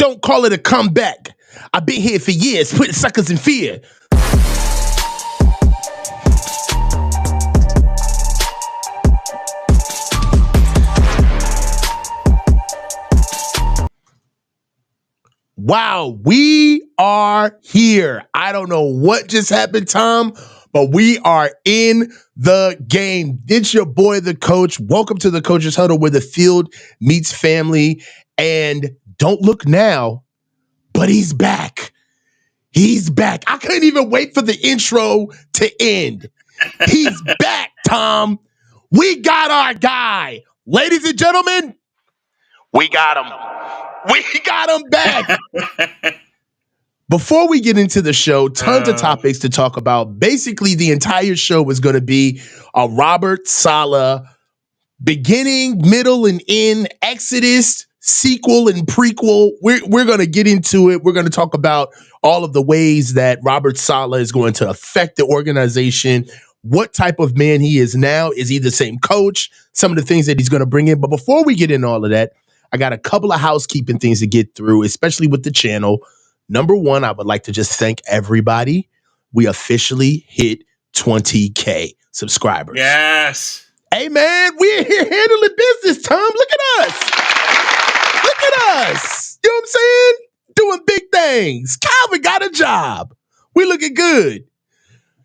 Don't call it a comeback. I've been here for years, putting suckers in fear. Wow, we are here. I don't know what just happened, Tom, but we are in the game. It's your boy, the coach. Welcome to the Coach's Huddle, where the field meets family. And don't look now, but he's back. He's back. I couldn't even wait for the intro to end. He's back, Tom. We got our guy. Ladies and gentlemen, we got him. We got him back. Before we get into the show, tons of topics to talk about. Basically, the entire show is going to be a Robert Saleh beginning, middle, and end, Exodus, sequel, and prequel. We're going to get into it. We're going to talk about all of the ways that Robert Saleh is going to affect the organization, what type of man he is now. Is he the same coach? Some of the things that he's going to bring in. But before we get into all of that, I got a couple of housekeeping things to get through, especially with the channel. Number one, I would like to just thank everybody. We officially hit 20K subscribers. Yes. Hey, man, we're here handling business, Tom. Look at us. Look at us. You know what I'm saying? Doing big things. Calvin got a job. We looking good.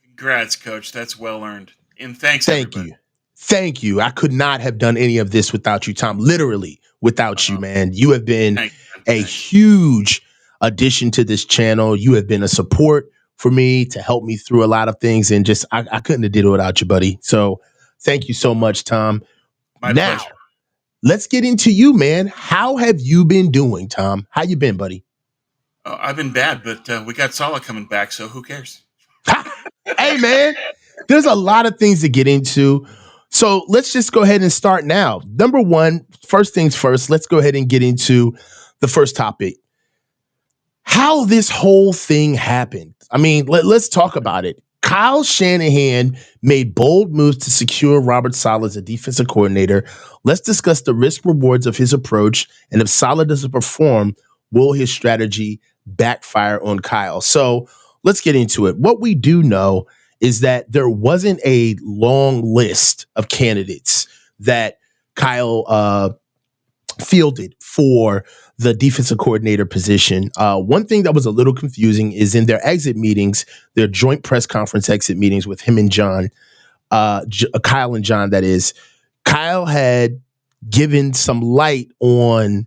Congrats, Coach. That's well earned. And thank everybody. Thank you. I could not have done any of this without you, Tom. Literally without you, man. You have been a huge addition to this channel. You have been a support for me to help me through a lot of things. And just, I couldn't have did it without you, buddy. So thank you so much, Tom. My pleasure. Let's get into you, man. How have you been doing, Tom? How you been, buddy? I've been bad, but we got Saleh coming back, so who cares? Hey, man, there's a lot of things to get into. So let's just go ahead and start now. Number one, first things first, let's go ahead and get into the first topic. How this whole thing happened. I mean, let's talk about it. Kyle Shanahan made bold moves to secure Robert Saleh as a defensive coordinator. Let's discuss the risk rewards of his approach, and if Saleh doesn't perform, will his strategy backfire on Kyle? So let's get into it. What we do know is that there wasn't a long list of candidates that Kyle fielded for the defensive coordinator position. One thing that was a little confusing is in their exit meetings, their joint press conference exit meetings with him and John, Kyle and John, that is, Kyle had given some light on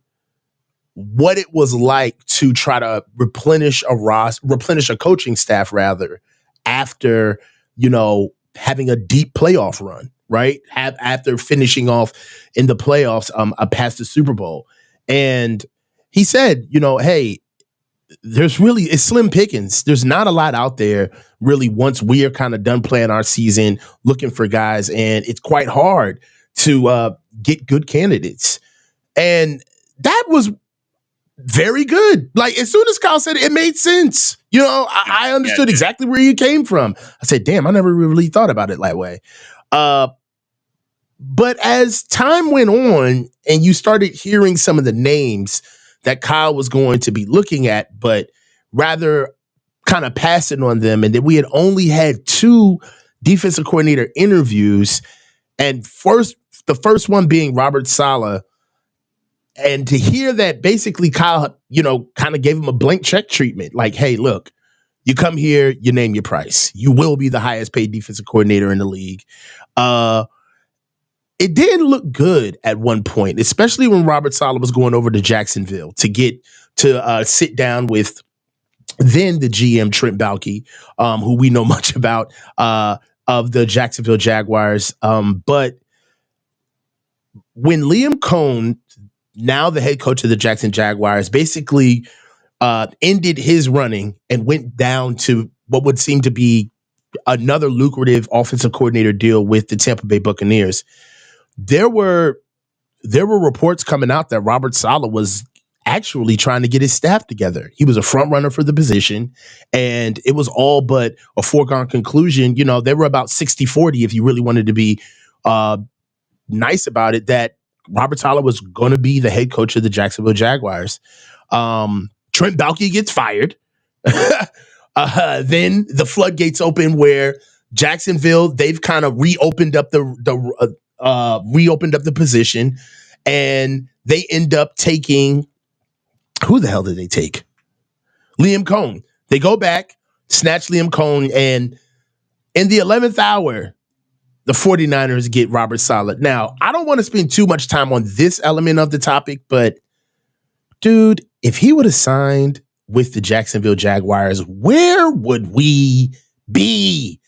what it was like to try to replenish a coaching staff rather, after, having a deep playoff run, right? After finishing off in the playoffs, past the Super Bowl. And he said, hey, it's slim pickings. There's not a lot out there really once we are kind of done playing our season, looking for guys. And it's quite hard to get good candidates. And that was very good. Like, as soon as Kyle said it, it made sense. I understood exactly where you came from. I said, damn, I never really thought about it that way. But as time went on and you started hearing some of the names that Kyle was going to be looking at, but rather kind of passing on them, and that we had only had 2 defensive coordinator interviews, and the first one being Robert Saleh. And to hear that basically Kyle, kind of gave him a blank check treatment. Like, hey, look, you come here, you name your price. You will be the highest paid defensive coordinator in the league. It didn't look good at one point, especially when Robert Saleh was going over to Jacksonville to get to sit down with then the GM Trent Baalke, who we know much about, of the Jacksonville Jaguars. But when Liam Cohn, now the head coach of the Jackson Jaguars, basically ended his running and went down to what would seem to be another lucrative offensive coordinator deal with the Tampa Bay Buccaneers, there were reports coming out that Robert Saleh was actually trying to get his staff together. He was a front runner for the position, and it was all but a foregone conclusion. They were about 60-40 if you really wanted to be nice about it, that Robert Saleh was going to be the head coach of the Jacksonville Jaguars. Trent Baalke gets fired. Then the floodgates open where Jacksonville, they've kind of reopened up the position, and they end up taking, who the hell did they take? Liam Cohn. They go back, snatch Liam Cohn, and in the 11th hour, the 49ers get Robert Saleh. Now, I don't want to spend too much time on this element of the topic, but dude, if he would have signed with the Jacksonville Jaguars, where would we be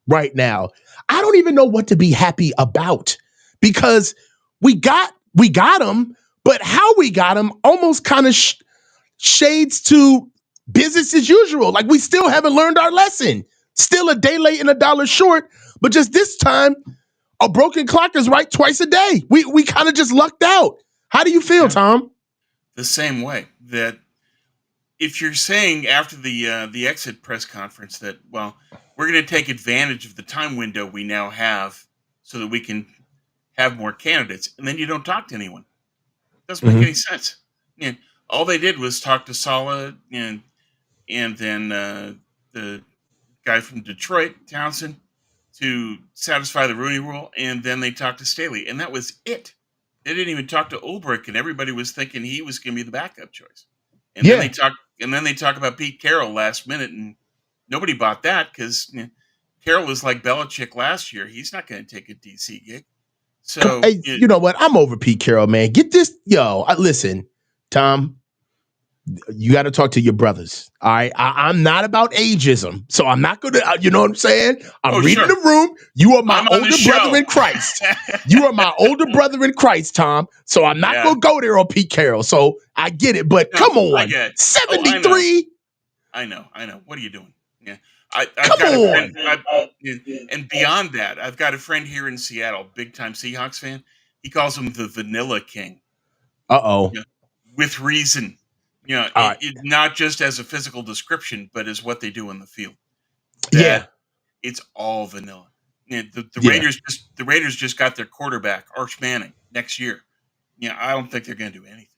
right now? I don't even know what to be happy about, because we got him, but how we got him almost kind of shades to business as usual. Like, we still haven't learned our lesson. Still a day late and a dollar short, but just this time, a broken clock is right twice a day. We kind of just lucked out. How do you feel, Tom? The same way. That if you're saying after the exit press conference that, well, we're going to take advantage of the time window we now have so that we can have more candidates, and then you don't talk to anyone, doesn't make any sense. Yeah, all they did was talk to Saleh and then the guy from Detroit, Townsend, to satisfy the Rooney Rule, and then they talked to Staley, and that was it. They didn't even talk to Ulbrich, and everybody was thinking he was going to be the backup choice. And then they talk about Pete Carroll last minute, and nobody bought that because Carroll was like Belichick last year. He's not going to take a DC gig. So hey, you know what? I'm over Pete Carroll, man. Get this, listen, Tom. You got to talk to your brothers. All right. I'm not about ageism. So I'm not going to, you know what I'm saying? I'm reading the room. You are my older brother in Christ. You are my older brother in Christ, Tom. So I'm not going to go there on Pete Carroll. So I get it. But come on. 73. I know. What are you doing? Yeah. I've come got on. a friend, and beyond that, I've got a friend here in Seattle, big time Seahawks fan. He calls him the Vanilla King. Uh-oh. Yeah, with reason. It not just as a physical description, but as what they do on the field. It's all vanilla. The Raiders just got their quarterback, Arch Manning, next year. I don't think they're going to do anything.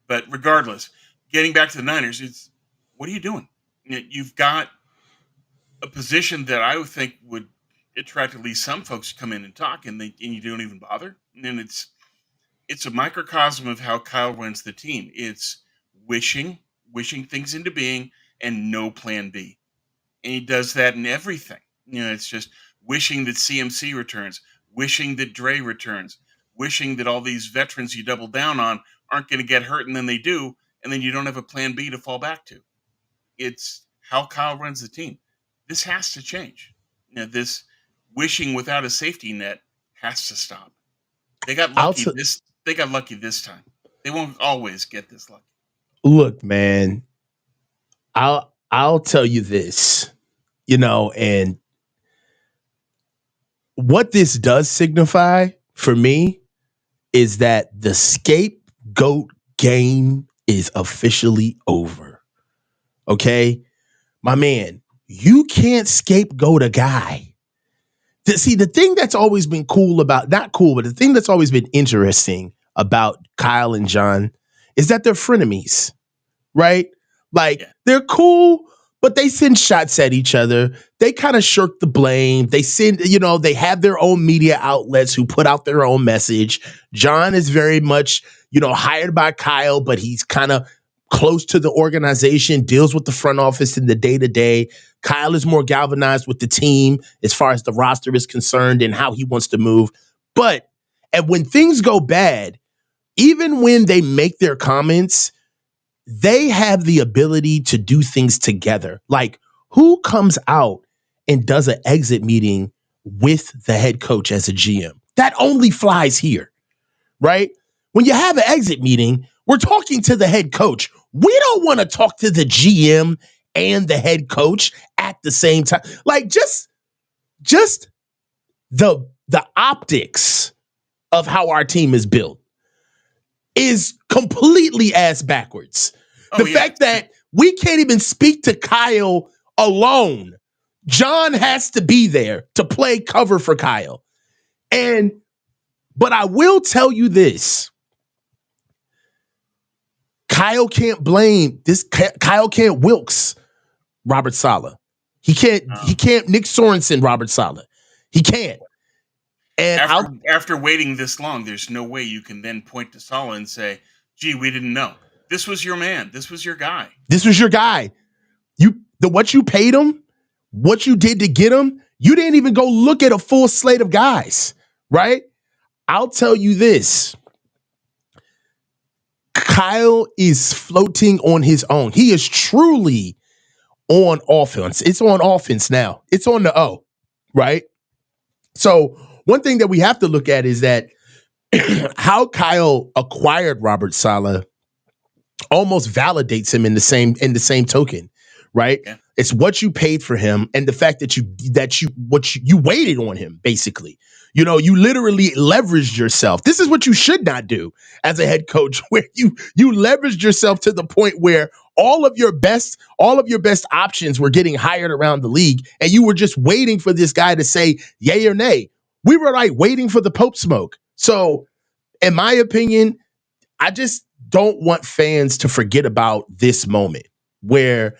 But regardless, getting back to the Niners, it's what are you doing? You've got a position that I would think would attract at least some folks to come in and talk, and you don't even bother. And it's a microcosm of how Kyle runs the team. It's wishing things into being and no plan B. And he does that in everything. It's just wishing that CMC returns, wishing that Dre returns, wishing that all these veterans you double down on aren't going to get hurt, and then they do, and then you don't have a plan B to fall back to. It's how Kyle runs the team. This has to change. This wishing without a safety net has to stop. They got lucky They got lucky this time. They won't always get this lucky. Look, man, I'll tell you this, and what this does signify for me is that the scapegoat game is officially over. Okay? My man, you can't scapegoat a guy. See, the thing that's always been not cool, but the thing that's always been interesting about Kyle and John is that they're frenemies, right? Like, they're cool, but they send shots at each other. They kind of shirk the blame. They send, they have their own media outlets who put out their own message. John is very much, hired by Kyle, but he's kind of close to the organization, deals with the front office in the day-to-day. Kyle is more galvanized with the team as far as the roster is concerned and how he wants to move. And when things go bad, even when they make their comments, they have the ability to do things together. Like, who comes out and does an exit meeting with the head coach as a GM? That only flies here, right? When you have an exit meeting, we're talking to the head coach. We don't want to talk to the GM and the head coach at the same time. Like, just the optics of how our team is built is completely ass backwards. The fact that we can't even speak to Kyle alone. John has to be there to play cover for Kyle. But I will tell you this. Kyle can't blame this. Kyle can't Wilkes Robert Saleh. He can't. He can't Nick Sorensen Robert Saleh. He can't. And after waiting this long, there's no way you can then point to Saleh and say, "Gee, we didn't know. This was your man. This was your guy. This was your guy. What you paid him, what you did to get him. You didn't even go look at a full slate of guys, right? I'll tell you this. Kyle is floating on his own. He is truly on offense. It's on offense now. It's on the O, right? So one thing that we have to look at is that how Kyle acquired Robert Saleh almost validates him in the same token, right? Yeah. It's what you paid for him and the fact that you waited on him, basically. You literally leveraged yourself. This is what you should not do as a head coach, where you leveraged yourself to the point where all of your best options were getting hired around the league, and you were just waiting for this guy to say yay or nay. We were like waiting for the Pope smoke. So, in my opinion, I just don't want fans to forget about this moment where,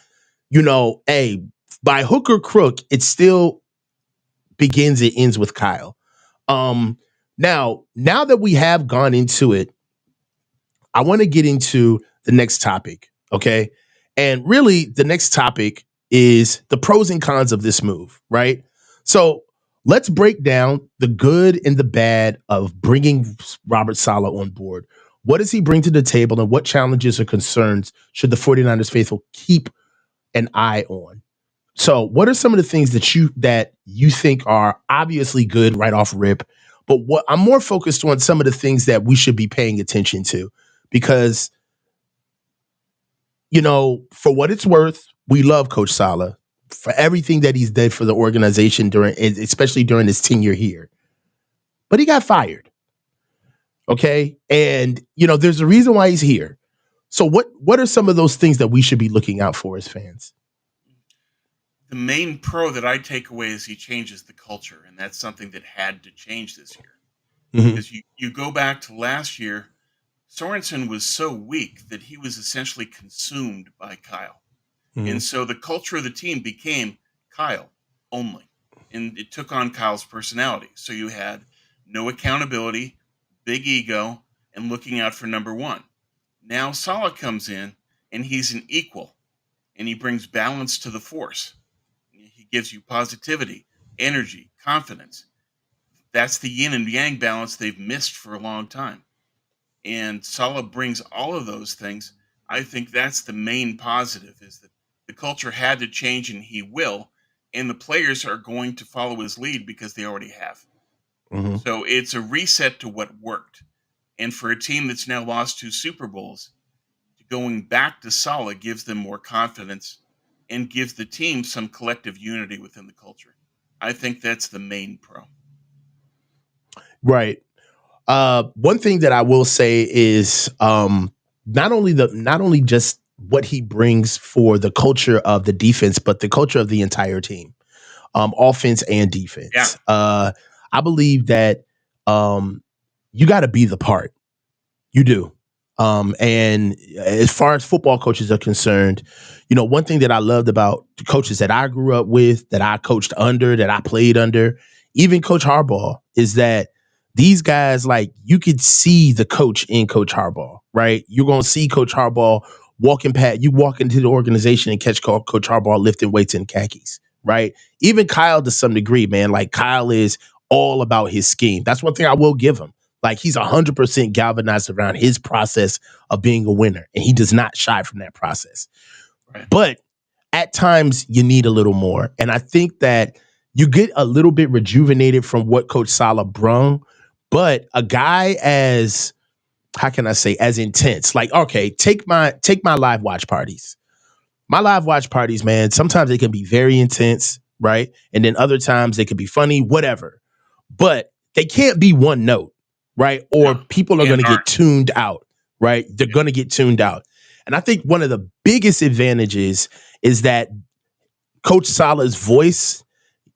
hey, by hook or crook, it still begins and ends with Kyle. Now that we have gone into it, I want to get into the next topic, okay? And really, the next topic is the pros and cons of this move, right? So let's break down the good and the bad of bringing Robert Saleh on board. What does he bring to the table, and what challenges or concerns should the 49ers faithful keep an eye on? So what are some of the things that you think are obviously good right off rip, but what I'm more focused on some of the things that we should be paying attention to, because, for what it's worth, we love Coach Saleh for everything that he's did for the organization especially during his tenure here. But he got fired. Okay. And, there's a reason why he's here. So what are some of those things that we should be looking out for as fans? The main pro that I take away is he changes the culture, and that's something that had to change this year. Because you go back to last year, Sorensen was so weak that he was essentially consumed by Kyle. And so the culture of the team became Kyle only. And it took on Kyle's personality. So you had no accountability, big ego, and looking out for number one. Now Saleh comes in, and he's an equal, and he brings balance to the force. He gives you positivity, energy, confidence. That's the yin and yang balance they've missed for a long time. And Saleh brings all of those things. I think that's the main positive, is that the culture had to change, and he will, and the players are going to follow his lead because they already have. So it's a reset to what worked. And for a team that's now lost 2 Super Bowls, going back to Saleh gives them more confidence and gives the team some collective unity within the culture. I think that's the main pro. Right. One thing that I will say is not only just what he brings for the culture of the defense, but the culture of the entire team, offense and defense. Yeah. I believe that you got to be the part. You do. And as far as football coaches are concerned, one thing that I loved about the coaches that I grew up with, that I coached under, that I played under, even Coach Harbaugh, is that these guys, like, you could see the coach in Coach Harbaugh, right? You're going to see Coach Harbaugh walk into the organization and catch Coach Harbaugh lifting weights in khakis, right? Even Kyle, to some degree, man, like, Kyle is all about his scheme. That's one thing I will give him. Like, he's 100% galvanized around his process of being a winner, and he does not shy from that process. Right. But at times, you need a little more. And I think that you get a little bit rejuvenated from what Coach Saleh brung, but a guy as, how can I say, as intense. Like, okay, take my live watch parties. My live watch parties, man, sometimes they can be very intense, right? And then other times they can be funny, whatever. But they can't be one note. Right. Or people are going to get tuned out. Right. They're going to get tuned out. And I think one of the biggest advantages is that Coach Saleh's voice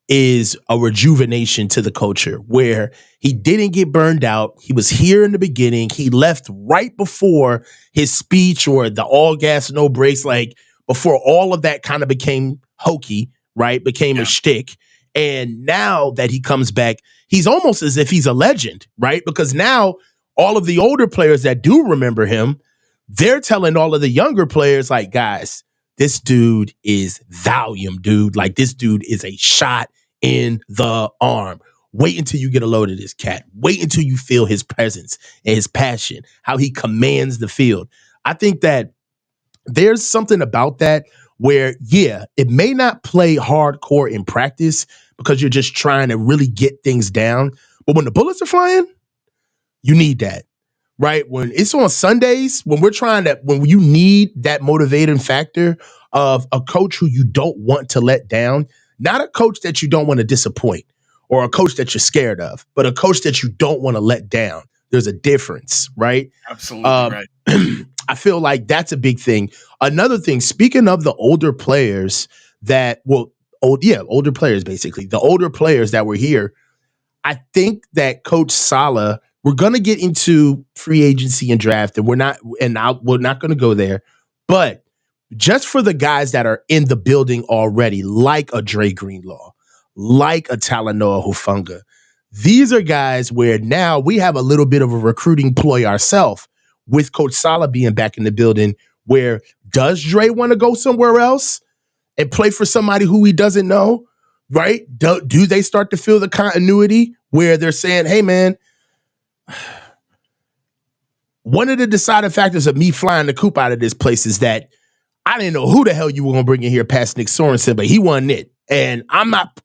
is a rejuvenation to the culture where he didn't get burned out. He was here in the beginning. He left right before his speech or the all gas, no brakes, like before all of that kind of became hokey, right? Became a shtick. And now that he comes back, he's almost as if he's a legend, right? Because now all of the older players that do remember him, they're telling all of the younger players, like, guys, this dude is volume, dude. Like, this dude is a shot in the arm. Wait until you get a load of this cat. Wait until you feel his presence and his passion, how he commands the field. I think that there's something about that where, yeah, it may not play hardcore in practice because you're just trying to really get things down. But when the bullets are flying, you need that, right? When it's on Sundays, when you need that motivating factor of a coach who you don't want to let down, not a coach that you don't want to disappoint or a coach that you're scared of, but a coach that you don't want to let down. There's a difference, right? Absolutely right. I feel like that's a big thing. Another thing, speaking of the older players older players, basically, the older players that were here, I think that Coach Saleh, we're going to get into free agency and draft, and we're not going to go there. But just for the guys that are in the building already, like a Dre Greenlaw, like a Talanoa Hufanga, these are guys where now we have a little bit of a recruiting ploy ourselves with Coach Saleh being back in the building, where does Dre want to go somewhere else and play for somebody who he doesn't know? Right? Do they start to feel the continuity where they're saying, hey, man, one of the deciding factors of me flying the coop out of this place is that I didn't know who the hell you were going to bring in here past Nick Sorensen, but he wasn't it. And I'm not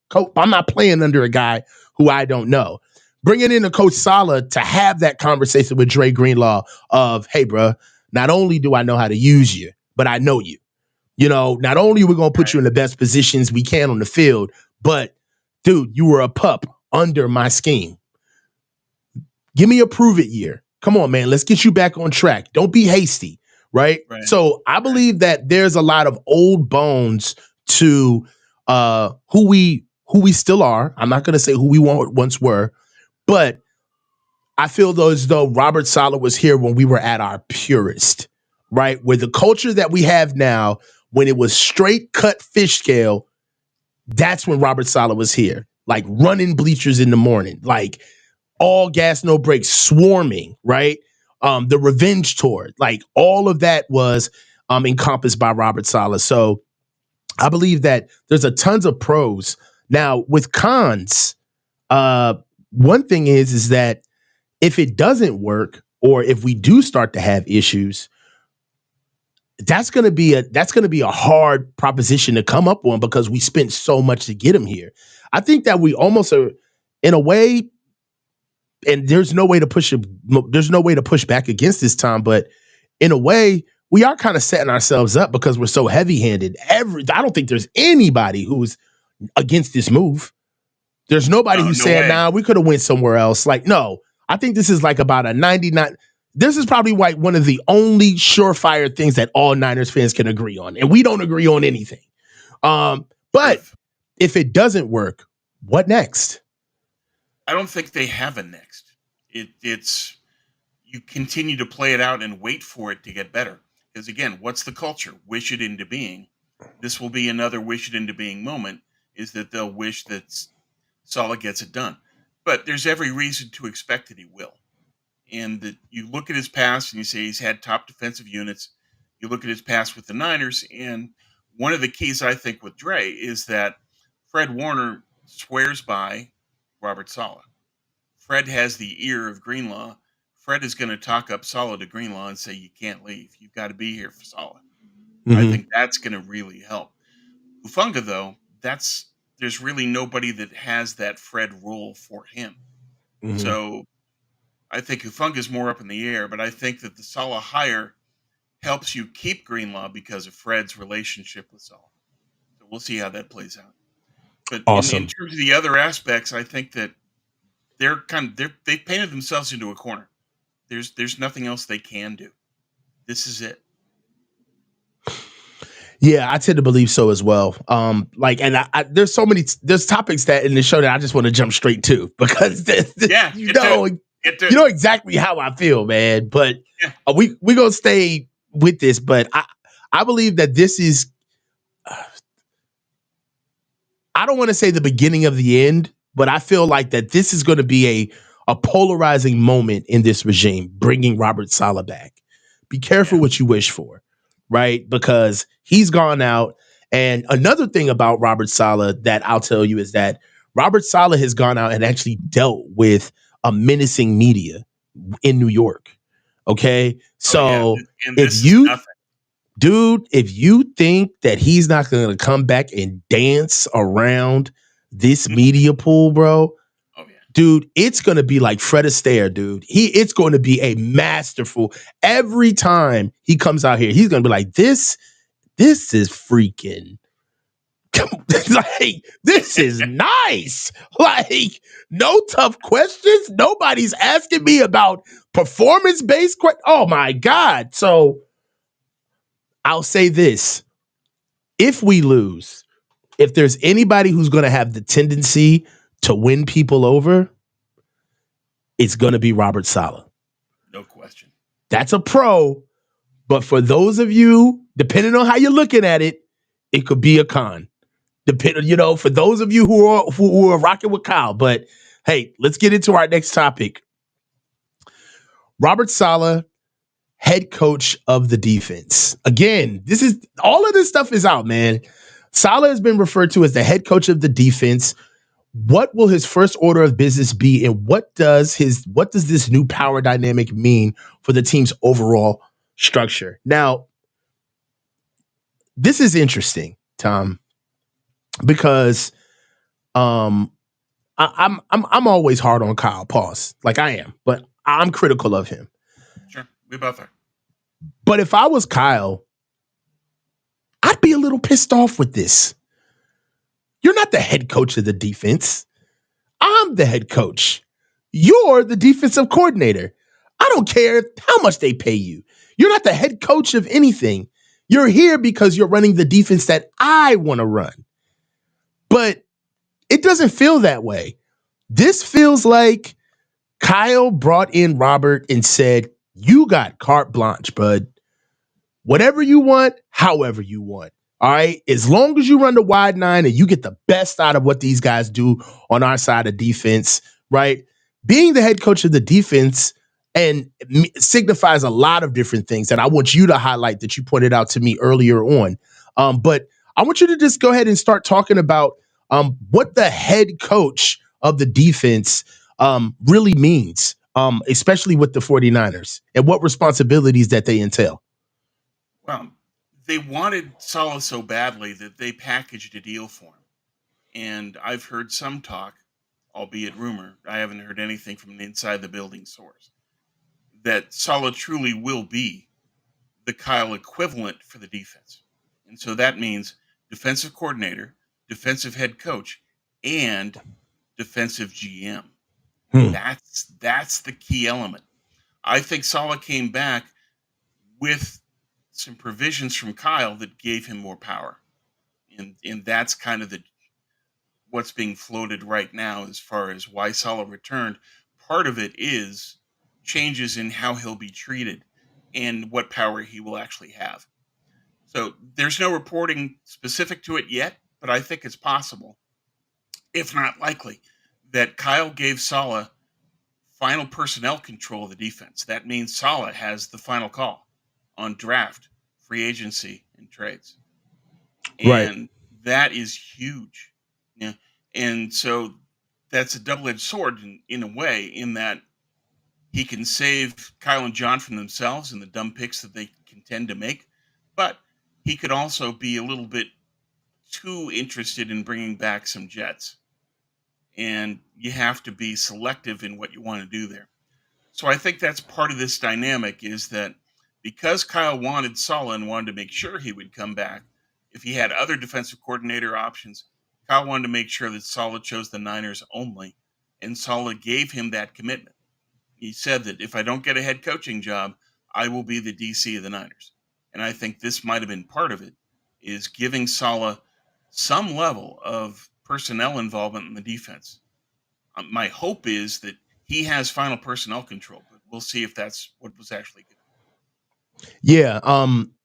playing under a guy who I don't know. Bringing in a Coach Saleh to have that conversation with Dre Greenlaw of, hey, bro, not only do I know how to use you, but I know you. You know, not only are we going to put you in the best positions we can on the field, but, dude, you were a pup under my scheme. Give me a prove it year. Come on, man. Let's get you back on track. Don't be hasty, right? So I believe that there's a lot of old bones to who we still are. I'm not going to say who we once were, but I feel as though Robert Saleh was here when we were at our purest, right? With the culture that we have now, when it was straight cut fish scale, that's when Robert Saleh was here, like running bleachers in the morning, like all gas, no brakes, swarming, right? The revenge tour, like all of that was encompassed by Robert Saleh. So I believe that there's a tons of pros. Now with cons, one thing is that if it doesn't work, or if we do start to have issues, that's going to be a hard proposition to come up on because we spent so much to get him here. I think that we almost are, in a way, and there's no way to push back against this, Tom, but in a way, we are kind of setting ourselves up because we're so heavy-handed. I don't think there's anybody who's against this move. There's nobody who's saying, nah, we could have went somewhere else. Like, no, I think this is like about a 99. This is probably like one of the only surefire things that all Niners fans can agree on. And we don't agree on anything. But if it doesn't work, what next? I don't think they have a next. It's you continue to play it out and wait for it to get better. Because again, what's the culture? Wish it into being. This will be another wish it into being moment, is that they'll wish that Saleh gets it done. But there's every reason to expect that he will. And that you look at his past and you say he's had top defensive units. You look at his past with the Niners, and one of the keys I think with Dre is that Fred Warner swears by Robert Saleh. Fred has the ear of Greenlaw. Fred is going to talk up Saleh to Greenlaw and say, you can't leave. You've got to be here for Saleh. Mm-hmm. I think that's going to really help. Hufanga, though, there's really nobody that has that Fred role for him. Mm-hmm. So I think Hufanga is more up in the air, but I think that the Saleh hire helps you keep Greenlaw because of Fred's relationship with Saleh. So we'll see how that plays out. But awesome. in terms of the other aspects, I think that they've painted themselves into a corner. There's nothing else they can do. This is it. Yeah, I tend to believe so as well. There's there's topics that in the show that I just want to jump straight to because Yeah, you get to it. know, Get to you it. know exactly how I feel, man. But Yeah. we gonna stay with this. But I believe that this is. I don't want to say the beginning of the end, but I feel like that this is going to be a polarizing moment in this regime, bringing Robert Saleh back. Be careful Yeah. what you wish for, right? Because he's gone out. And another thing about Robert Saleh that I'll tell you is that Robert Saleh has gone out and actually dealt with a menacing media in New York. Okay. Oh yeah. So And if this is you nothing. dude, if you think that he's not going to come back and dance around this media pool, bro, Oh yeah. dude, it's going to be like Fred Astaire, dude. It's going to be a masterful. Every time he comes out here, he's going to be like, this is freaking like this is nice. Like no tough questions. Nobody's asking me about performance based questions. Oh my god. So I'll say this. If we lose, if there's anybody who's going to have the tendency to win people over, it's going to be Robert Saleh. No question. That's a pro. But for those of you, depending on how you're looking at it, it could be a con. For those of you who are rocking with Kyle. But hey, let's get into our next topic. Robert Saleh, head coach of the defense. Again, this is all of this stuff is out, man. Saleh has been referred to as the head coach of the defense. What will his first order of business be, and what does this new power dynamic mean for the team's overall structure? Now, this is interesting, Tom, because I'm always hard on Kyle. Pause, like I am, but I'm critical of him. Sure. We both are. But if I was Kyle, I'd be a little pissed off with this. You're not the head coach of the defense. I'm the head coach. You're the defensive coordinator. I don't care how much they pay you. You're not the head coach of anything. You're here because you're running the defense that I want to run. But it doesn't feel that way. This feels like Kyle brought in Robert and said, "You got carte blanche, bud. Whatever you want, however you want. All right. As long as you run the wide nine and you get the best out of what these guys do on our side of defense, right? Being the head coach of the defense and signifies a lot of different things that I want you to highlight that you pointed out to me earlier on. But I want you to just go ahead and start talking about what the head coach of the defense really means, especially with the 49ers and what responsibilities that they entail. Well, they wanted Saleh so badly that they packaged a deal for him. And I've heard some talk, albeit rumor, I haven't heard anything from an inside the building source, that Saleh truly will be the Kyle equivalent for the defense. And so that means defensive coordinator, defensive head coach, and defensive GM. Hmm. That's the key element. I think Saleh came back with some provisions from Kyle that gave him more power. And that's kind of the what's being floated right now as far as why Saleh returned. Part of it is changes in how he'll be treated and what power he will actually have. So there's no reporting specific to it yet, but I think it's possible, if not likely, that Kyle gave Saleh final personnel control of the defense. That means Saleh has the final call on draft, free agency, and trades. Right. And that is huge. Yeah. And so that's a double-edged sword in a way, in that he can save Kyle and John from themselves and the dumb picks that they can tend to make, but he could also be a little bit too interested in bringing back some Jets. And you have to be selective in what you want to do there. So I think that's part of this dynamic, is that because Kyle wanted Saleh and wanted to make sure he would come back, if he had other defensive coordinator options, Kyle wanted to make sure that Saleh chose the Niners only, and Saleh gave him that commitment. He said that if I don't get a head coaching job, I will be the DC of the Niners. And I think this might have been part of it, is giving Saleh some level of personnel involvement in the defense. My hope is that he has final personnel control, but we'll see if that's what was actually given. Yeah,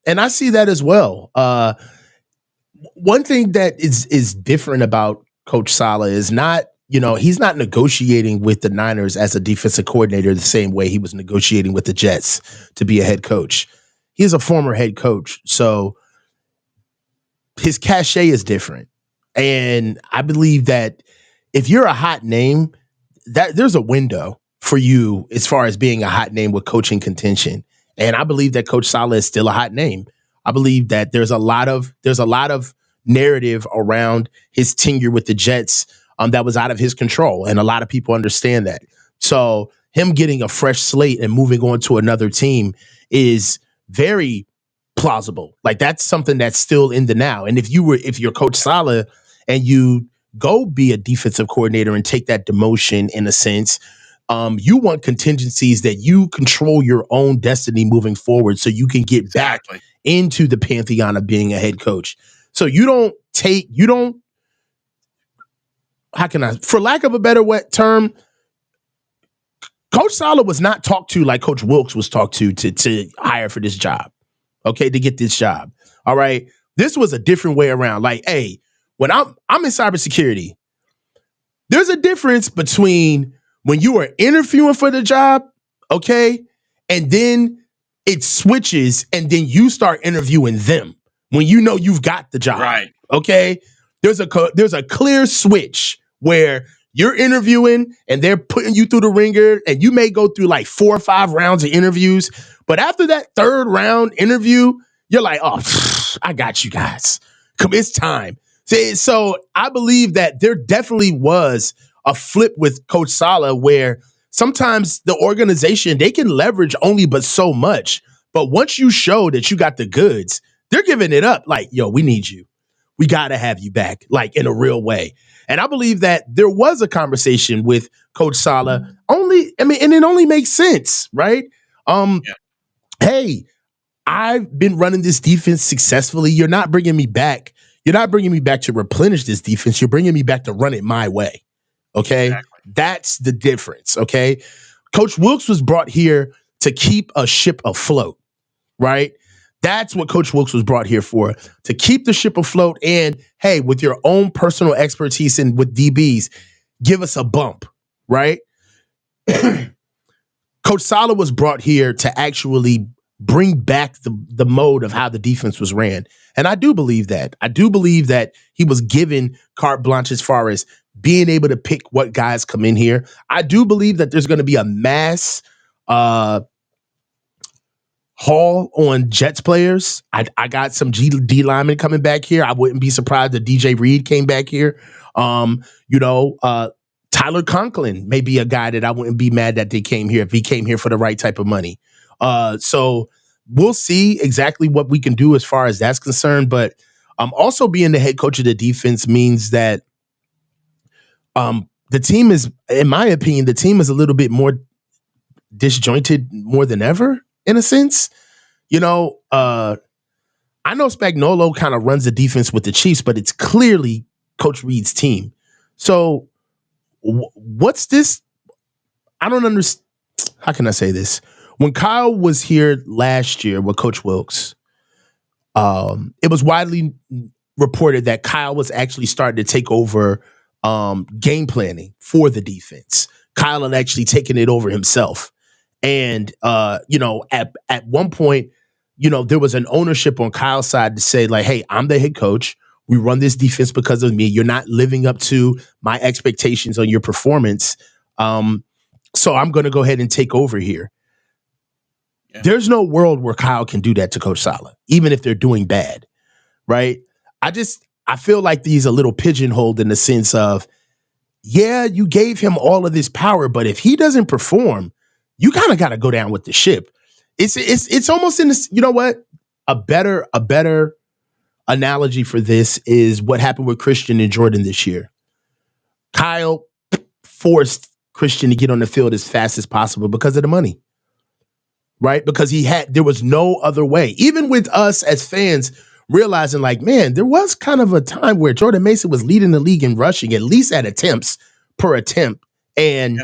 and I see that as well. One thing that is different about Coach Saleh is not, he's not negotiating with the Niners as a defensive coordinator the same way he was negotiating with the Jets to be a head coach. He's a former head coach, so his cachet is different. And I believe that if you're a hot name, that there's a window for you as far as being a hot name with coaching contention. And I believe that Coach Saleh is still a hot name. I believe that there's a lot of narrative around his tenure with the Jets that was out of his control, and a lot of people understand that. So him getting a fresh slate and moving on to another team is very plausible. Like, that's something that's still in the now. And if you're Coach Saleh and you go be a defensive coordinator and take that demotion in a sense, you want contingencies that you control your own destiny moving forward so you can get back into the pantheon of being a head coach. So how can I, for lack of a better term, Coach Saleh was not talked to like Coach Wilkes was talked to hire for this job. Okay, to get this job. All right. This was a different way around. Like, hey, when I'm in cybersecurity, there's a difference between when you are interviewing for the job, okay, and then it switches and then you start interviewing them when you know you've got the job. Right. Okay. There's a clear switch where you're interviewing and they're putting you through the ringer, and you may go through like 4 or 5 rounds of interviews. But after that 3rd round interview, you're like, oh, I got you guys. Come, it's time. So I believe that there definitely was a flip with Coach Saleh where sometimes the organization, they can leverage only but so much. But once you show that you got the goods, they're giving it up. Like, yo, we need you. We got to have you back, like, in a real way. And I believe that there was a conversation with Coach Saleh. And it only makes sense, right? Hey, I've been running this defense successfully. You're not bringing me back. You're not bringing me back to replenish this defense. You're bringing me back to run it my way. Okay? Exactly. That's the difference, okay? Coach Wilkes was brought here to keep a ship afloat, right? That's what Coach Wilkes was brought here for, to keep the ship afloat. And, hey, with your own personal expertise and with DBs, give us a bump, right? Coach Saleh was brought here to actually bring back the mode of how the defense was ran. And I do believe that. I do believe that he was given carte blanche as far as being able to pick what guys come in here. I do believe that there's going to be a mass haul on Jets players. I got some D linemen coming back here. I wouldn't be surprised if DJ Reed came back here. Tyler Conklin may be a guy that I wouldn't be mad that they came here if he came here for the right type of money. So we'll see exactly what we can do as far as that's concerned. But also being the head coach of the defense means that the team is, in my opinion, the team is a little bit more disjointed more than ever, in a sense. I know Spagnuolo kind of runs the defense with the Chiefs, but it's clearly Coach Reed's team. So what's this? I don't understand. How can I say this? When Kyle was here last year with Coach Wilkes, it was widely reported that Kyle was actually starting to take over game planning for the defense. Kyle had actually taken it over himself. And, at one point, there was an ownership on Kyle's side to say, like, hey, I'm the head coach. We run this defense because of me. You're not living up to my expectations on your performance. So I'm going to go ahead and take over here. Yeah. There's no world where Kyle can do that to Coach Saleh, even if they're doing bad, right? I feel like he's a little pigeonholed in the sense of, yeah, you gave him all of this power, but if he doesn't perform, you kind of got to go down with the ship. It's almost in this, you know what? A better analogy for this is what happened with Christian and Jordan this year. Kyle forced Christian to get on the field as fast as possible because of the money, right? Because there was no other way. Even with us as fans, realizing like, man, there was kind of a time where Jordan Mason was leading the league in rushing, at least at attempts per attempt. And,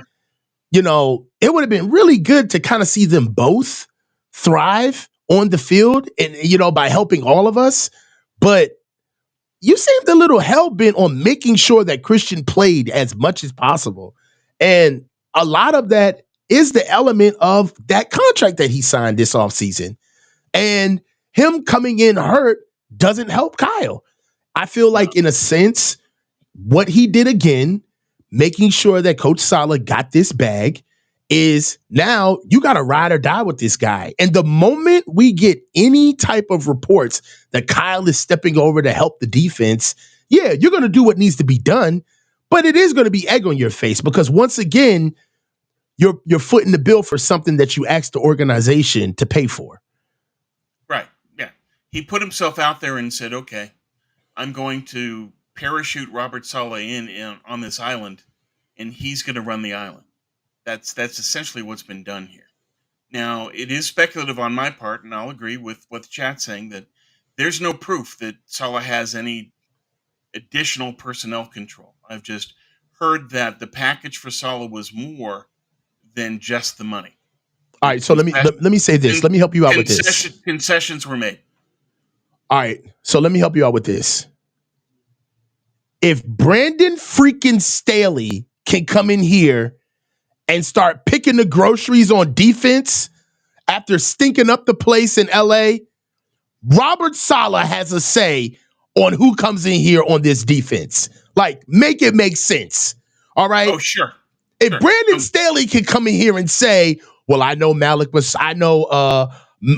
it would have been really good to kind of see them both thrive on the field and, by helping all of us. But you seemed a little hell-bent on making sure that Christian played as much as possible. And a lot of that is the element of that contract that he signed this offseason. And him coming in hurt doesn't help Kyle. I feel like, in a sense, what he did again, making sure that Coach Saleh got this bag, is now you got to ride or die with this guy. And the moment we get any type of reports that Kyle is stepping over to help the defense, yeah, you're going to do what needs to be done, but it is going to be egg on your face because once again, you're footing the bill for something that you asked the organization to pay for. Right. Yeah. He put himself out there and said, okay, I'm going to parachute Robert Saleh in on this island, and he's going to run the island. That's essentially what's been done here. Now, it is speculative on my part, and I'll agree with what the chat's saying, that there's no proof that Saleh has any additional personnel control. I've just heard that the package for Saleh was more than just the money. All right, so let me say this. Let me help you out with this. Concessions were made. All right, so let me help you out with this. If Brandon freaking Staley can come in here and start picking the groceries on defense after stinking up the place in LA, Robert Saleh has a say on who comes in here on this defense. Like, make it make sense. All right? Oh, sure. If Brandon Staley can come in here and say, well, I know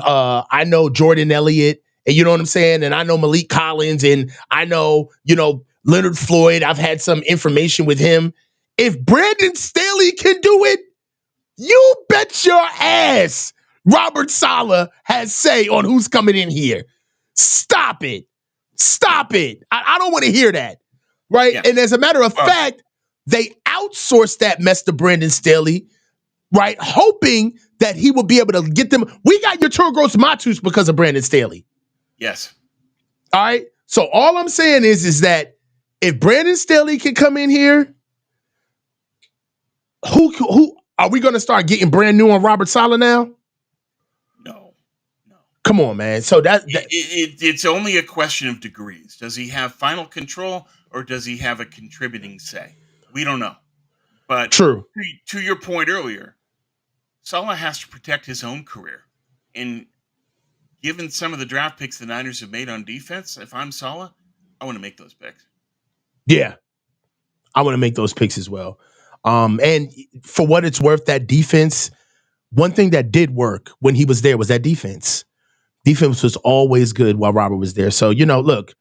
I know Jordan Elliott, and you know what I'm saying? And I know Malik Collins, and I know, Leonard Floyd. I've had some information with him. If Brandon Staley can do it, you bet your ass Robert Saleh has say on who's coming in here. Stop it. I don't want to hear that. Right? Yeah. And as a matter of fact, they outsourced that mess to Brandon Staley, right? Hoping that he will be able to get them. We got your Turgos Matus because of Brandon Staley. Yes. All right. So all I'm saying is that if Brandon Staley can come in here, who are we going to start getting brand new on Robert Saleh now? No. Come on, man. So it's only a question of degrees. Does he have final control or does he have a contributing say? We don't know. But true. To your point earlier, Saleh has to protect his own career. And given some of the draft picks the Niners have made on defense, if I'm Saleh, I want to make those picks. Yeah. I want to make those picks as well. And for what it's worth, that defense, one thing that did work when he was there was that defense. Defense was always good while Robert was there. So, look,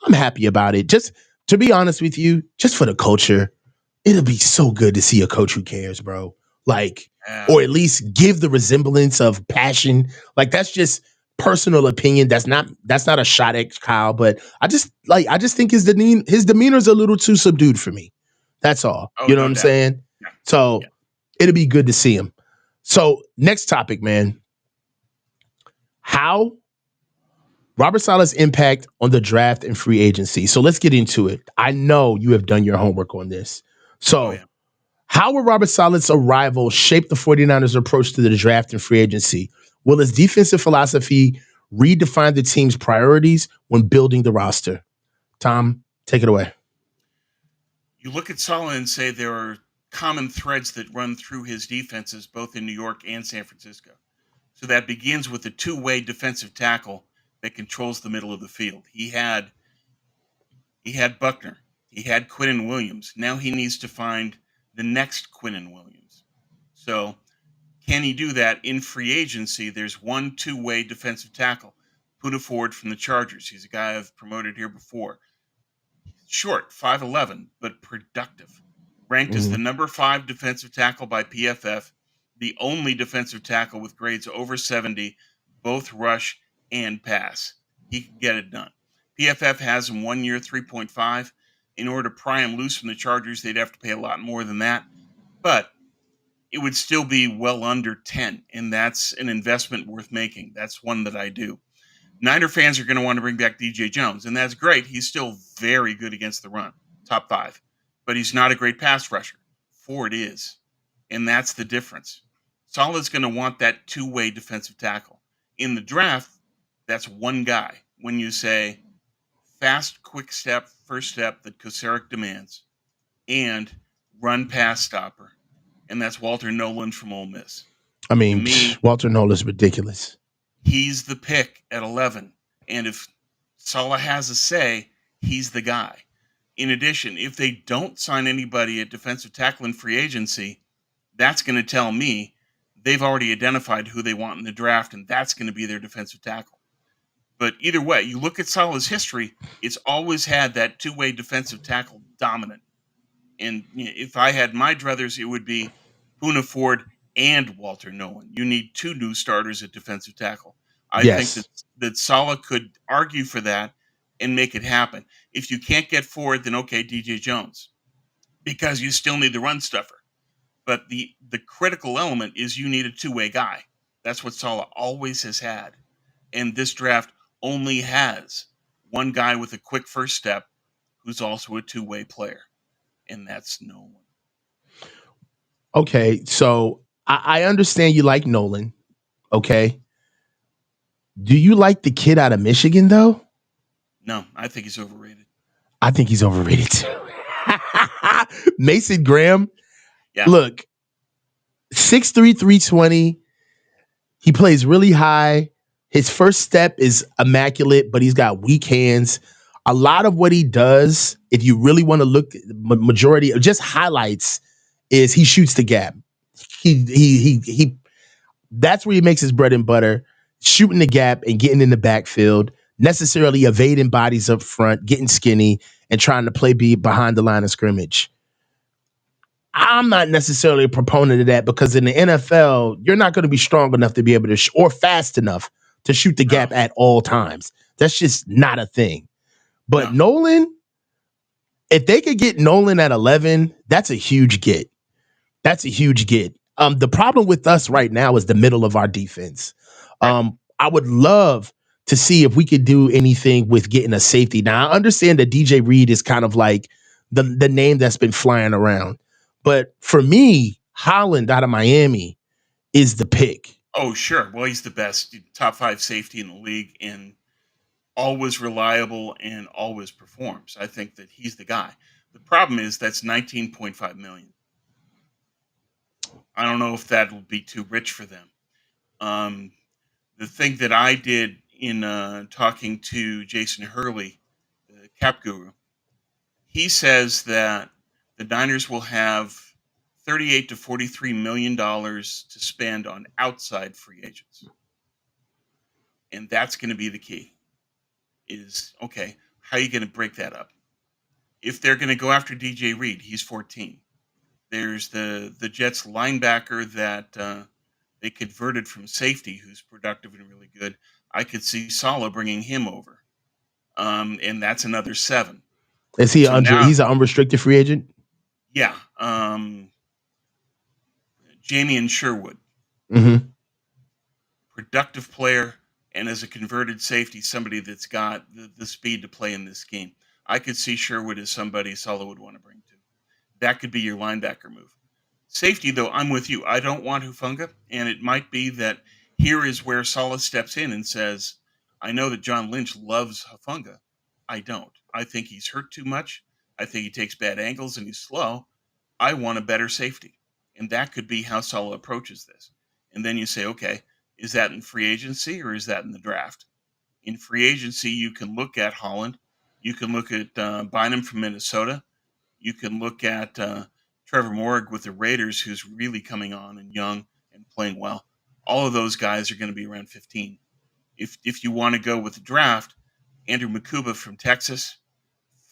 I'm happy about it. Just to be honest with you, just for the culture, it'll be so good to see a coach who cares, bro. Like, or at least give the resemblance of passion. Like, that's just personal opinion. That's not a shot at Kyle, but I just think his demeanor's a little too subdued for me. That's all. You know what I'm saying? Yeah. So it'll be good to see him. So next topic, man. How Robert Saleh's impact on the draft and free agency. So let's get into it. I know you have done your homework on this. So how will Robert Saleh's arrival shape the 49ers' approach to the draft and free agency? Will his defensive philosophy redefine the team's priorities when building the roster? Tom, take it away. You look at Saleh and say there are common threads that run through his defenses, both in New York and San Francisco. So that begins with a two-way defensive tackle that controls the middle of the field. He had Buckner. He had Quinnen Williams. Now he needs to find the next Quinnen Williams. So can he do that in free agency? There's one two-way defensive tackle. Poona Ford from the Chargers. He's a guy I've promoted here before. Short, 5'11", but productive. Ranked as the number 5 defensive tackle by PFF, the only defensive tackle with grades over 70, both rush and pass. He can get it done. PFF has him 1 year, 3.5. In order to pry him loose from the Chargers, they'd have to pay a lot more than that. But it would still be well under 10, and that's an investment worth making. That's one that I do. Niner fans are going to want to bring back DJ Jones, and that's great. He's still very good against the run, top 5, but he's not a great pass rusher. Ford is, and that's the difference. Saleh's going to want that two-way defensive tackle. In the draft, that's one guy. When you say fast, quick step, first step that Kocurek demands, and run pass stopper, and that's Walter Nolan from Ole Miss. I To mean, me, Walter Nolan's ridiculous. he's the pick at 11. And if Saleh has a say, he's the guy. In addition, if they don't sign anybody at defensive tackle in free agency, that's going to tell me they've already identified who they want in the draft, and that's going to be their defensive tackle. But either way, you look at Saleh's history, it's always had that two-way defensive tackle dominant. And if I had my druthers, it would be Poona Ford and Walter Nolan. You need 2 new starters at defensive tackle. I think Yes. that Saleh could argue for that and make it happen. If you can't get Ford, then okay, DJ Jones, because you still need the run stuffer. But the critical element is you need a two-way guy. That's what Saleh always has had. And this draft only has one guy with a quick first step who's also a two-way player, and that's Nolan. Okay, so I understand you like Nolan. Okay. Do you like the kid out of Michigan, though? No, I think he's overrated. I think he's overrated too. Mason Graham, Yeah. look, 6'3", 320. He plays really high. His first step is immaculate, but he's got weak hands. A lot of what he does, if you really want to look at the majority of just highlights, is he shoots the gap. He that's where he makes his bread and butter, shooting the gap and getting in the backfield, necessarily evading bodies up front, getting skinny, and trying to play behind the line of scrimmage. I'm not necessarily a proponent of that because in the NFL, you're not going to be strong enough to be able to, or fast enough to shoot the No, gap at all times. That's just not a thing. But no. Nolan, if they could get Nolan at 11, that's a huge get. That's a huge get. The problem with us right now is the middle of our defense. Right. I would love to see if we could do anything with getting a safety. Now, I understand that DJ Reed is kind of like the name that's been flying around. But for me, Holland out of Miami is the pick. Oh, sure. Well, he's the best top 5 safety in the league and always reliable and always performs. I think that he's the guy. The problem is that's 19.5 million. I don't know if that will be too rich for them. Um, the thing that I did in talking to Jason Hurley, the cap guru, he says that the Niners will have 38 to 43 million dollars to spend on outside free agents. And that's going to be the key. Is okay, how are you going to break that up? If they're going to go after DJ Reed, he's 14. There's the Jets linebacker that they converted from safety, who's productive and really good. I could see Saleh bringing him over, and that's another 7. Is he So now, he's an unrestricted free agent? yeah, Jamie Sherwood, Mm-hmm. productive player, and as a converted safety, somebody that's got the speed to play in this game. I could see Sherwood as somebody Saleh would want to bring to. That could be your linebacker move. Safety, though, I'm with you. I don't want Hufanga, and it might be that here is where Saleh steps in and says, I know that John Lynch loves Hufanga. I don't. I think he's hurt too much. I think he takes bad angles and he's slow. I want a better safety. And that could be how Saleh approaches this. And then you say, okay, is that in free agency or is that in the draft? In free agency, you can look at Holland. You can look at Bynum from Minnesota. You can look at Trevor Morrig with the Raiders, who's really coming on and young and playing well. All of those guys are going to be around 15. If you want to go with the draft, Andrew Makuba from Texas,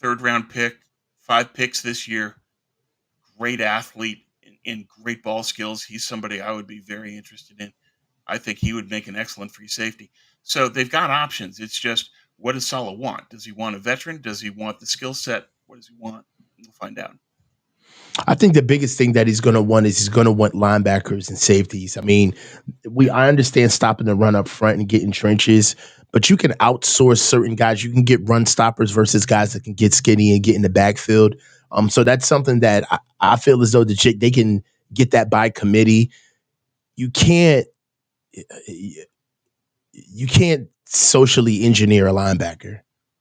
3rd-round pick, 5 picks this year, great athlete and great ball skills. He's somebody I would be very interested in. I think he would make an excellent free safety. So they've got options. It's just, what does Saleh want? Does he want a veteran? Does he want the skill set? What does he want? We'll find out. I think the biggest thing that he's going to want is he's going to want linebackers and safeties. I mean, I understand stopping the run up front and getting trenches, but you can outsource certain guys. You can get run stoppers versus guys that can get skinny and get in the backfield. So that's something that I feel as though they can get that by committee. You can't socially engineer a linebacker.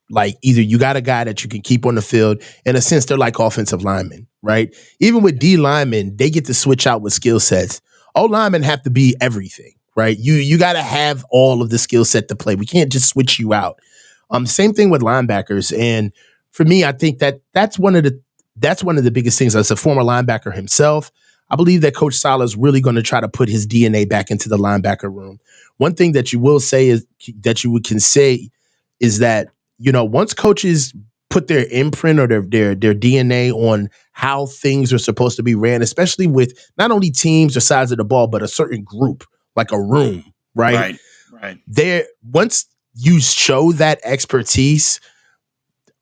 Like either you got a guy that you can keep on the field. In a sense, they're like offensive linemen, right? Even with D linemen, they get to switch out with skill sets. O linemen have to be everything, right? You got to have all of the skill set to play. We can't just switch you out. Same thing with linebackers. And for me, I think that's one of the biggest things. As a former linebacker himself, I believe that Coach Saleh is really going to try to put his DNA back into the linebacker room. One thing that you will say is that can say is that, once coaches put their imprint or their DNA on how things are supposed to be ran, especially with not only teams or sides of the ball, but a certain group, like a room, right? Right. Once you show that expertise,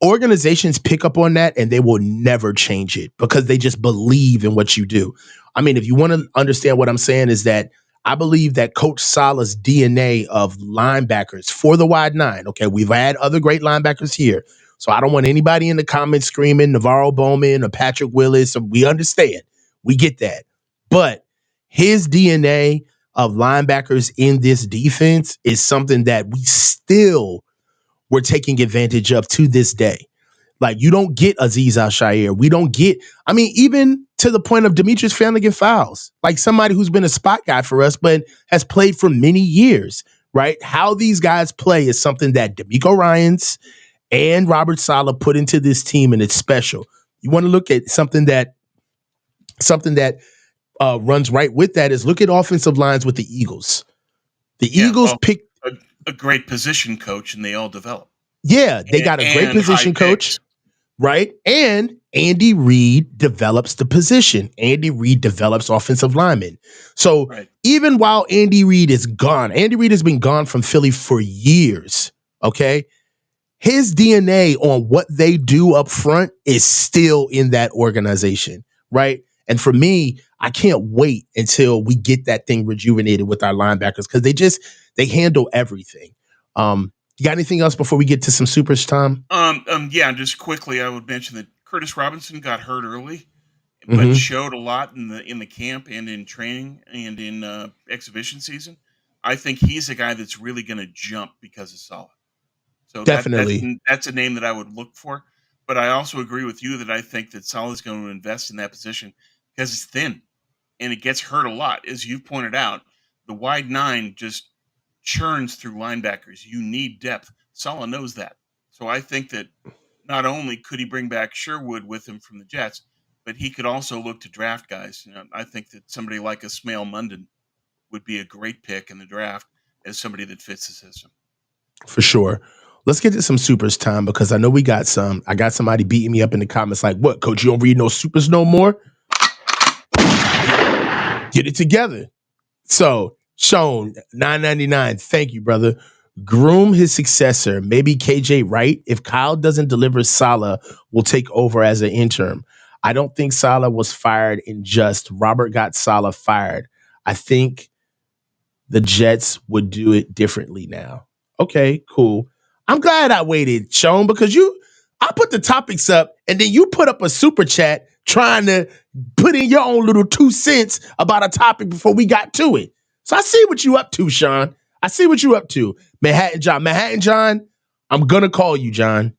organizations pick up on that and they will never change it because they just believe in what you do. I mean, if you want to understand what I'm saying, is that I believe that Coach Saleh's DNA of linebackers for the wide nine, okay, we've had other great linebackers here. So I don't want anybody in the comments screaming Navarro Bowman or Patrick Willis. We understand. We get that. But his DNA of linebackers in this defense is something that we're taking advantage of to this day. Like, you don't get Azeez Al-Shaair. We don't get, even to the point of Demetrius Fowles, like somebody who's been a spot guy for us, but has played for many years, right? How these guys play is something that DeMeco Ryans and Robert Saleh put into this team, and it's special. You want to look at something that runs right with that is look at offensive lines with the Eagles. The Eagles picked a great position coach, and they all develop. Yeah, they got a great position coach, right? And Andy Reid develops the position. Andy Reid develops offensive linemen. So even while Andy Reid is gone, Andy Reid has been gone from Philly for years, okay? His DNA on what they do up front is still in that organization, right? And for me, I can't wait until we get that thing rejuvenated with our linebackers because they handle everything. You got anything else before we get to some supers, Tom? Yeah, just quickly, I would mention that Curtis Robinson got hurt early, but showed a lot in the camp and in training and in exhibition season. I think he's a guy that's really going to jump because of Saleh. So Definitely. that's a name that I would look for. But I also agree with you that I think that Saleh is going to invest in that position because it's thin and it gets hurt a lot. As you pointed out, the wide nine just churns through linebackers. You need depth. Saleh knows that. So I think that not only could he bring back Sherwood with him from the Jets, but he could also look to draft guys. I think that somebody like Ismail Munden would be a great pick in the draft as somebody that fits the system. For sure. Let's get to some supers, Tom, because I know we got some. I got somebody beating me up in the comments like, what, Coach, you don't read no supers no more? Get it together. So, Sean, $9.99. Thank you, brother. Groom his successor, maybe KJ Wright. If Kyle doesn't deliver, Saleh will take over as an interim. I don't think Saleh was fired in just. Robert got Saleh fired. I think the Jets would do it differently now. Okay, cool. I'm glad I waited, Sean, because I put the topics up and then you put up a super chat trying to put in your own little 2 cents about a topic before we got to it. So I see what you up to, Sean. I see what you up to. Manhattan John, I'm going to call you, John.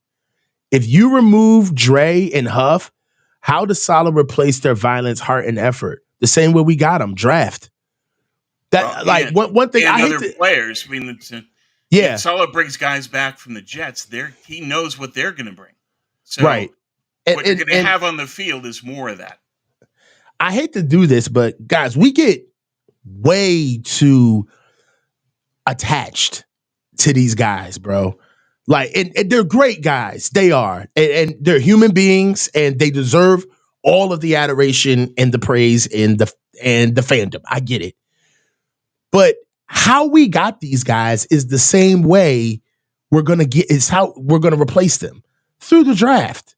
If you remove Dre and Huff, how does Saleh replace their violence, heart, and effort? The same way we got them, draft. One thing and I hate players. I mean, if Saleh brings guys back from the Jets, he knows what they're going to bring. So right. What you're going to have on the field is more of that. I hate to do this, but guys, we get way too attached to these guys, bro. And they're great guys. They are. And they're human beings and they deserve all of the adoration and the praise and the fandom. I get it. But how we got these guys is the same way is how we're going to replace them through the draft.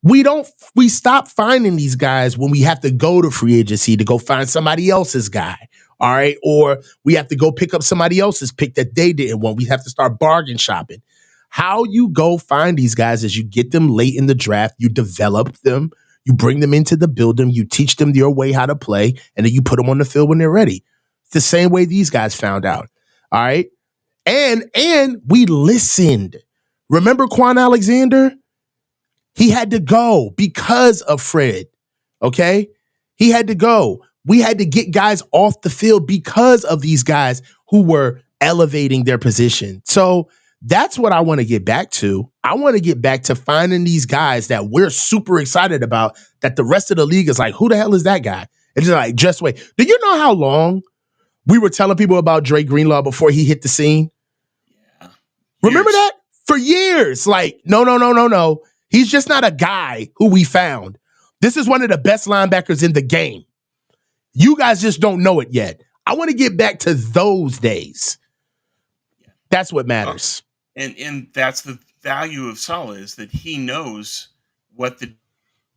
We stop finding these guys when we have to go to free agency to go find somebody else's guy. All right. Or we have to go pick up somebody else's pick that they didn't want. We have to start bargain shopping. How you go find these guys is you get them late in the draft, you develop them, you bring them into the building, you teach them your way how to play, and then you put them on the field when they're ready. It's the same way these guys found out. All right. And we listened. Remember Quan Alexander? He had to go because of Fred. Okay? He had to go. We had to get guys off the field because of these guys who were elevating their position. So that's what I want to get back to. I want to get back to finding these guys that we're super excited about, that the rest of the league is like, who the hell is that guy? It's just like, just wait. Do you know how long we were telling people about Dre Greenlaw before he hit the scene? Yeah. Remember that? For years. Like, no. He's just not a guy who we found. This is one of the best linebackers in the game. You guys just don't know it yet. I want to get back to those days. Yeah. That's what matters. And that's the value of Saleh, is that he knows what the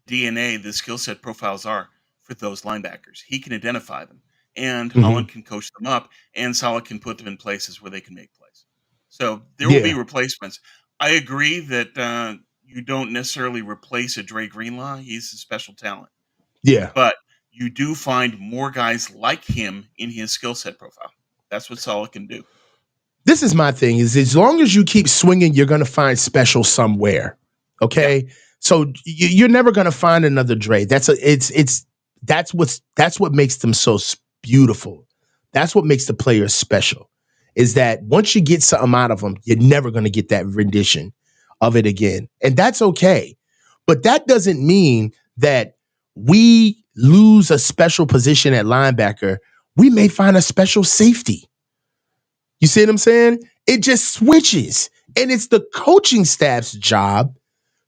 DNA, the skill set profiles are for those linebackers. He can identify them, and Holland can coach them up, and Saleh can put them in places where they can make plays. So there will be replacements. I agree that you don't necessarily replace a Dre Greenlaw. He's a special talent. Yeah. But you do find more guys like him in his skill set profile. That's what Saleh can do. This is my thing, is as long as you keep swinging, you're going to find special somewhere. Okay? Yeah. So you're never going to find another Dre. That's what makes them so beautiful. That's what makes the players special, is that once you get something out of them, you're never going to get that rendition of it again. And that's okay. But that doesn't mean that we lose a special position at linebacker. We may find a special safety. You see what I'm saying? It just switches. And it's the coaching staff's job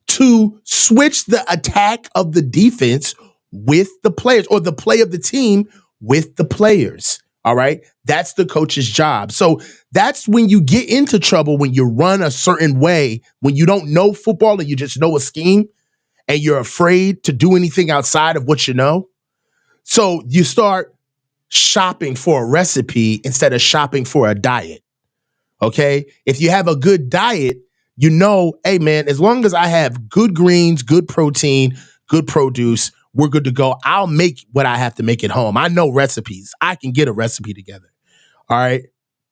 to switch the attack of the defense with the players, or the play of the team with the players. All right. That's the coach's job. So that's when you get into trouble, when you run a certain way, when you don't know football and you just know a scheme and you're afraid to do anything outside of what you know. So you start shopping for a recipe instead of shopping for a diet. Okay. If you have a good diet, you know, hey man, as long as I have good greens, good protein, good produce, we're good to go. I'll make what I have to make at home. I know recipes. I can get a recipe together. All right.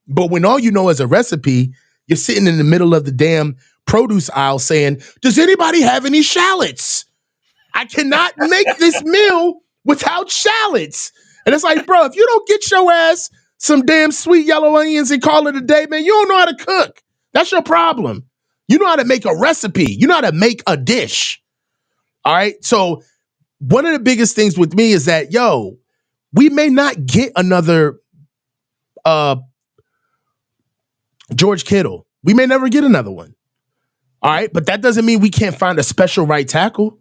But when all you know is a recipe, you're sitting in the middle of the damn produce aisle saying, does anybody have any shallots? I cannot make this meal without shallots. And it's like, bro, if you don't get your ass some damn sweet yellow onions and call it a day, man, you don't know how to cook. That's your problem. You know how to make a recipe. You know how to make a dish. All right. So one of the biggest things with me is that, we may not get another George Kittle. We may never get another one. All right. But that doesn't mean we can't find a special right tackle.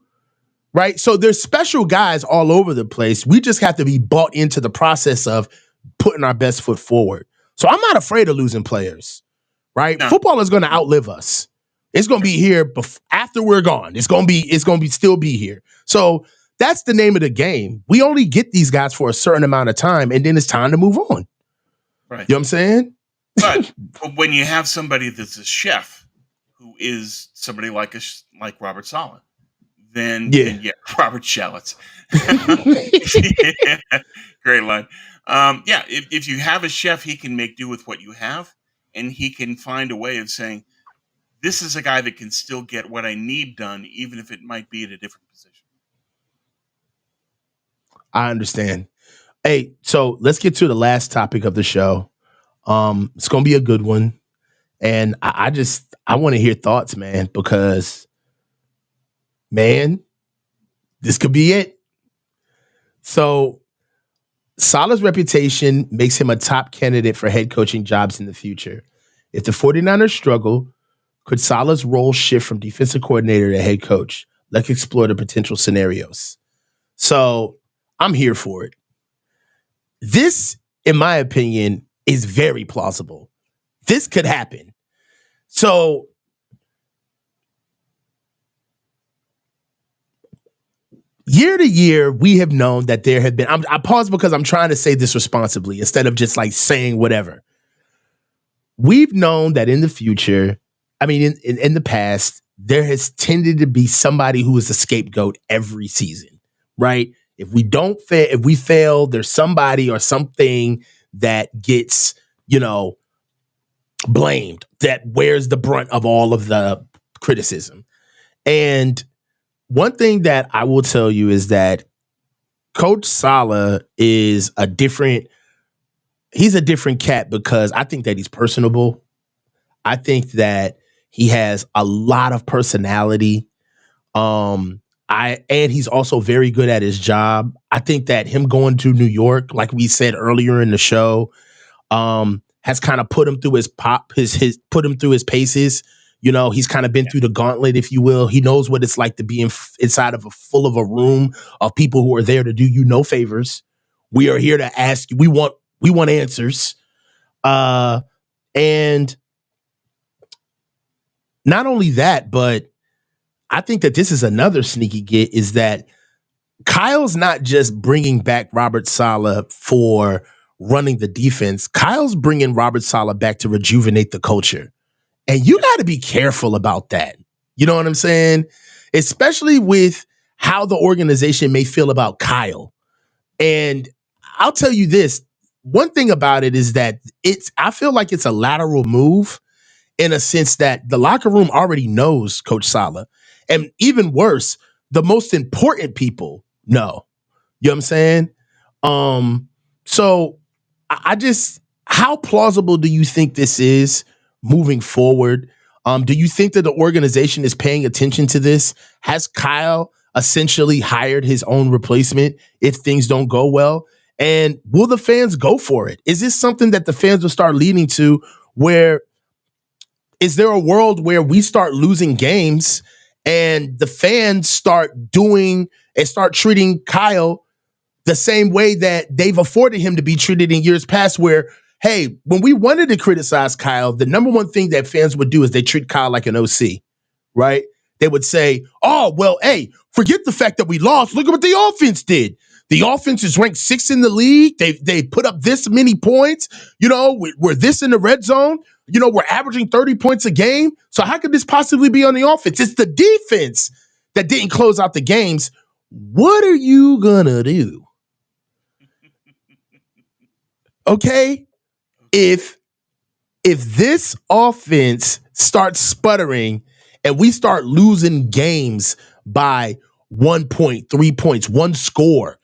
Right. So there's special guys all over the place. We just have to be bought into the process of putting our best foot forward. So I'm not afraid of losing players. Right. No. Football is going to outlive us. It's going to be here after we're gone. It's going to still be here. So that's the name of the game. We only get these guys for a certain amount of time, and then it's time to move on. Right. You know what I'm saying? But when you have somebody that's a chef who is somebody like Robert Saleh, then Robert Shallots. Yeah, great line. If you have a chef, he can make do with what you have, and he can find a way of saying, this is a guy that can still get what I need done, even if it might be at a different position. I understand. Hey, so let's get to the last topic of the show. It's going to be a good one. And I want to hear thoughts, man, because, man, this could be it. So Saleh's reputation makes him a top candidate for head coaching jobs in the future. If the 49ers struggle, could Saleh's role shift from defensive coordinator to head coach? Let's explore the potential scenarios. So I'm here for it. This, in my opinion, is very plausible. This could happen. So year to year, we have known that there have been. I pause because I'm trying to say this responsibly instead of just like saying whatever. We've known that in the future, I mean, in the past, there has tended to be somebody who is a scapegoat every season, right? If we don't fail, if we fail, there's somebody or something that gets, you know, blamed, that wears the brunt of all of the criticism. And one thing that I will tell you is that Coach Saleh is he's a different cat because I think that he's personable. I think that he has a lot of personality. And he's also very good at his job. I think that him going to New York, like we said earlier in the show, has kind of put him through his put him through his paces. You know, he's kind of been through the gauntlet, if you will. He knows what it's like to be inside of full of a room of people who are there to do you no favors. We are here to ask you. We want answers. And not only that, but I think that this is another sneaky get is that Kyle's not just bringing back Robert Saleh for running the defense. Kyle's bringing Robert Saleh back to rejuvenate the culture. And you got to be careful about that. You know what I'm saying? Especially with how the organization may feel about Kyle. And I'll tell you this, one thing about it is that I feel like it's a lateral move in a sense that the locker room already knows Coach Saleh. And even worse, the most important people know. You know what I'm saying? So I just, how plausible do you think this is moving forward? Do you think that the organization is paying attention to this? Has Kyle essentially hired his own replacement if things don't go well? And will the fans go for it? Is this something that the fans will start leading to where is there a world where we start losing games and the fans start doing and start treating Kyle the same way that they've afforded him to be treated in years past, where, hey, when we wanted to criticize Kyle, the number one thing that fans would do is they treat Kyle like an OC, right? They would say, oh, well, hey, forget the fact that we lost. Look at what the offense did. The offense is ranked 6th in the league. They put up this many points. You know, we're this in the red zone. You know, we're averaging 30 points a game. So how could this possibly be on the offense? It's the defense that didn't close out the games. What are you going to do? Okay, if this offense starts sputtering and we start losing games by 1 point, 3 points, one score,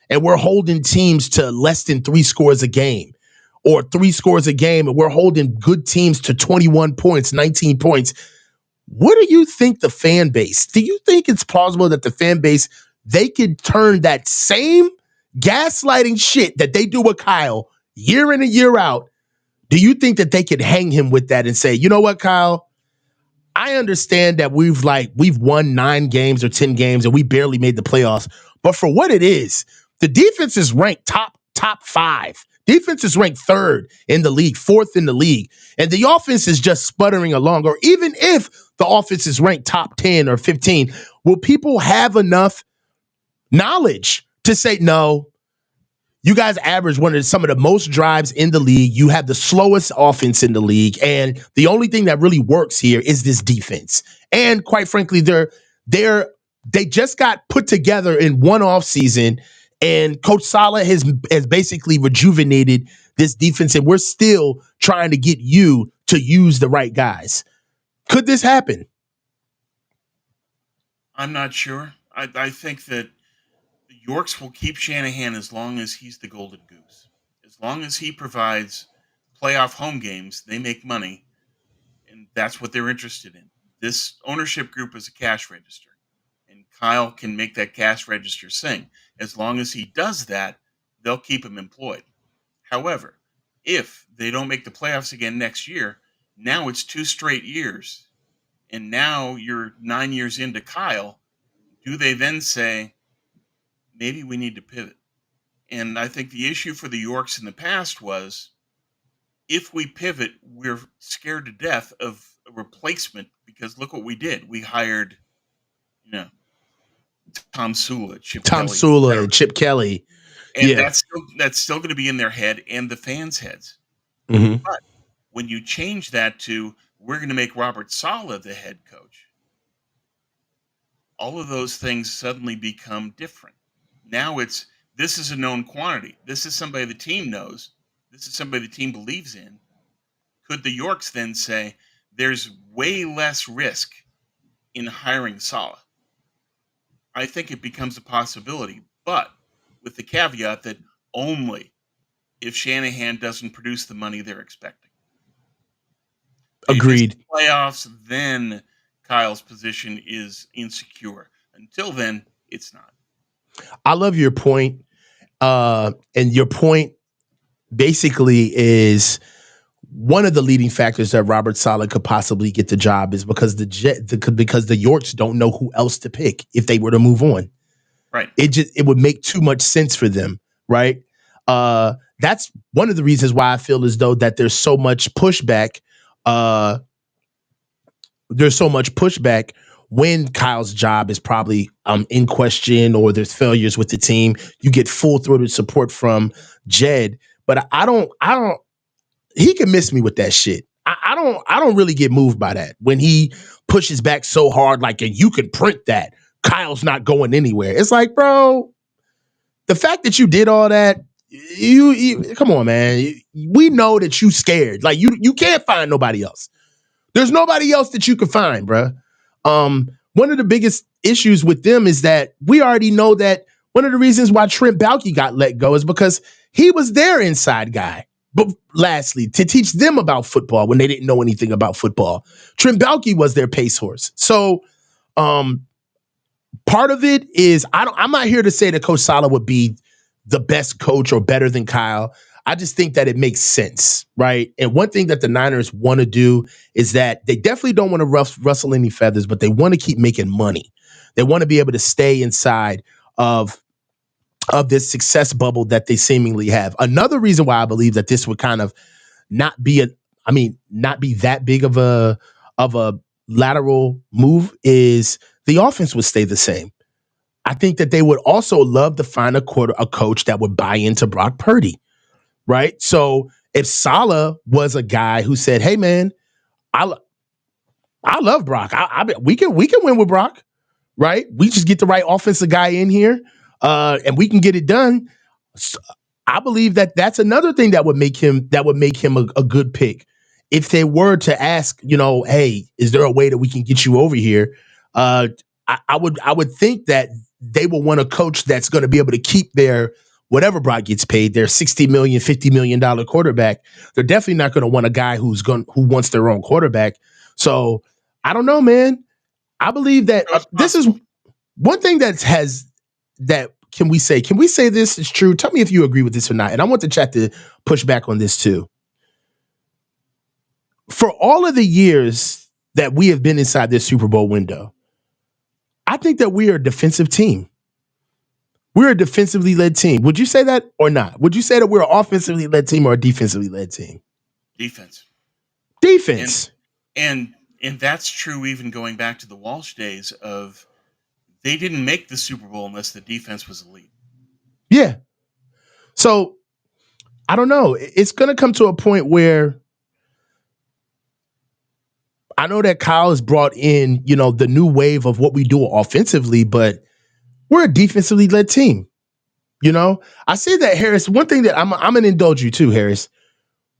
and we're holding teams to less than 3 scores a game, or 3 scores a game, and we're holding good teams to 21 points, 19 points, what do you think the fan base? Do you think it's plausible that the fan base, they could turn that same gaslighting shit that they do with Kyle year in and year out? Do you think that they could hang him with that and say, you know what, Kyle? I understand that we've won 9 games or 10 games and we barely made the playoffs, but for what it is, the defense is ranked top 5. Defense is ranked 3rd in the league, 4th in the league, and the offense is just sputtering along. Or even if the offense is ranked top 10 or 15, will people have enough knowledge to say no? You guys average some of the most drives in the league. You have the slowest offense in the league. And the only thing that really works here is this defense. And quite frankly, they just got put together in one offseason, and Coach Saleh has basically rejuvenated this defense, and we're still trying to get you to use the right guys. Could this happen? I'm not sure. I think that the Yorks will keep Shanahan as long as he's the golden goose. As long as he provides playoff home games, they make money, and that's what they're interested in. This ownership group is a cash register, and Kyle can make that cash register sing. As long as he does that, they'll keep him employed. However, if they don't make the playoffs again next year, now it's 2 straight years, and now you're 9 years into Kyle. Do they then say, maybe we need to pivot? And I think the issue for the Yorks in the past was, if we pivot, we're scared to death of a replacement, because look what we did. We hired, you know, Tom Sula, Chip Tom Kelly, Sula etc. and Chip Kelly. And Yeah. that's still going to be in their head and the fans' heads. Mm-hmm. But when you change that to we're going to make Robert Saleh the head coach, all of those things suddenly become different. Now it's this is a known quantity. This is somebody the team knows. This is somebody the team believes in. Could the Yorks then say there's way less risk in hiring Saleh? I think it becomes a possibility, but with the caveat that only if Shanahan doesn't produce the money they're expecting. They miss Agreed. the playoffs, then Kyle's position is insecure. Until then, it's not. I love your point. And your point basically is one of the leading factors that Robert Saleh could possibly get the job is because because the Yorks don't know who else to pick if they were to move on. Right. It would make too much sense for them, right? That's one of the reasons why I feel as though that there's so much pushback. Uh, there's so much pushback when Kyle's job is probably in question or there's failures with the team. You get full throated support from Jed, but I don't. He can miss me with that shit. I don't really get moved by that when he pushes back so hard. Like, and you can print that Kyle's not going anywhere. It's like, bro, the fact that you did all that, you come on, man. We know that you scared. Like you can't find nobody else. There's nobody else that you can find, bro. One of the biggest issues with them is that we already know that one of the reasons why Trent Baalke got let go is because he was their inside guy. But lastly, to teach them about football when they didn't know anything about football, Trent Baalke was their pace horse. So, part of it is I'm not here to say that Coach Saleh would be the best coach or better than Kyle. I just think that it makes sense, right? And one thing that the Niners want to do is that they definitely don't want to rustle any feathers, but they want to keep making money. They want to be able to stay inside of this success bubble that they seemingly have. Another reason why I believe that this would kind of not be not be that big of a lateral move is the offense would stay the same. I think that they would also love to find a coach that would buy into Brock Purdy, right? So if Saleh was a guy who said, "Hey, man, I I love Brock. We can win with Brock, right? We just get the right offensive guy in here, and we can get it done." So I believe that that's another thing that would make him a good pick. If they were to ask, hey, is there a way that we can get you over here? Uh, I would think that they will want a coach that's going to be able to keep their whatever Brock gets paid, their $60 million, $50 million quarterback. They're definitely not going to want a guy who wants their own quarterback. So I don't know, man. I believe that So it's this is possible. one thing that can we say this is true? Tell me if you agree with this or not. And I want the chat to push back on this too. For all of the years that we have been inside this Super Bowl window, I think that we are a defensive team. We're a defensively led team. Would you say that or not? Would you say that we're an offensively led team or a defensively led team? Defense. And Defense. and and that's true even going back to the Walsh days of they didn't make the Super Bowl unless the defense was elite. Yeah. So I don't know. It's going to come to a point where I know that Kyle has brought in, the new wave of what we do offensively, but we're a defensively led team. I say that, Harris. One thing that I'm gonna indulge you too, Harris.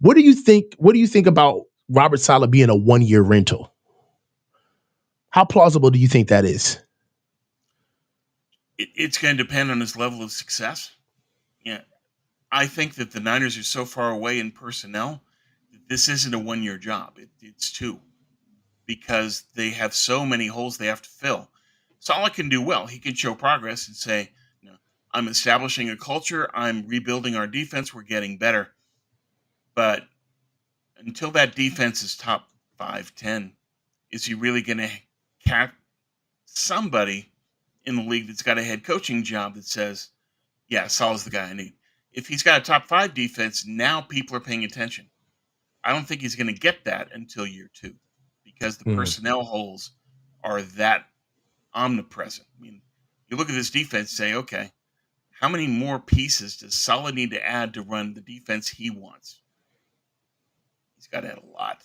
What do you think? What do you think about Robert Saleh being a 1-year rental? How plausible do you think that is? It's going to depend on his level of success. Yeah, I think that the Niners are so far away in personnel. This isn't a 1 year job. It's two because they have so many holes they have to fill. Saleh can do well. He can show progress and say, I'm establishing a culture. I'm rebuilding our defense. We're getting better. But until that defense is top 5, 10, is he really going to cap somebody in the league that's got a head coaching job that says, yeah, Saleh's the guy I need? If he's got a top 5 defense, now people are paying attention. I don't think he's going to get that until year 2 because the Mm. personnel holes are that omnipresent. I mean, You look at this defense and say, okay, how many more pieces does Saleh need to add to run the defense he wants? He's got to add a lot.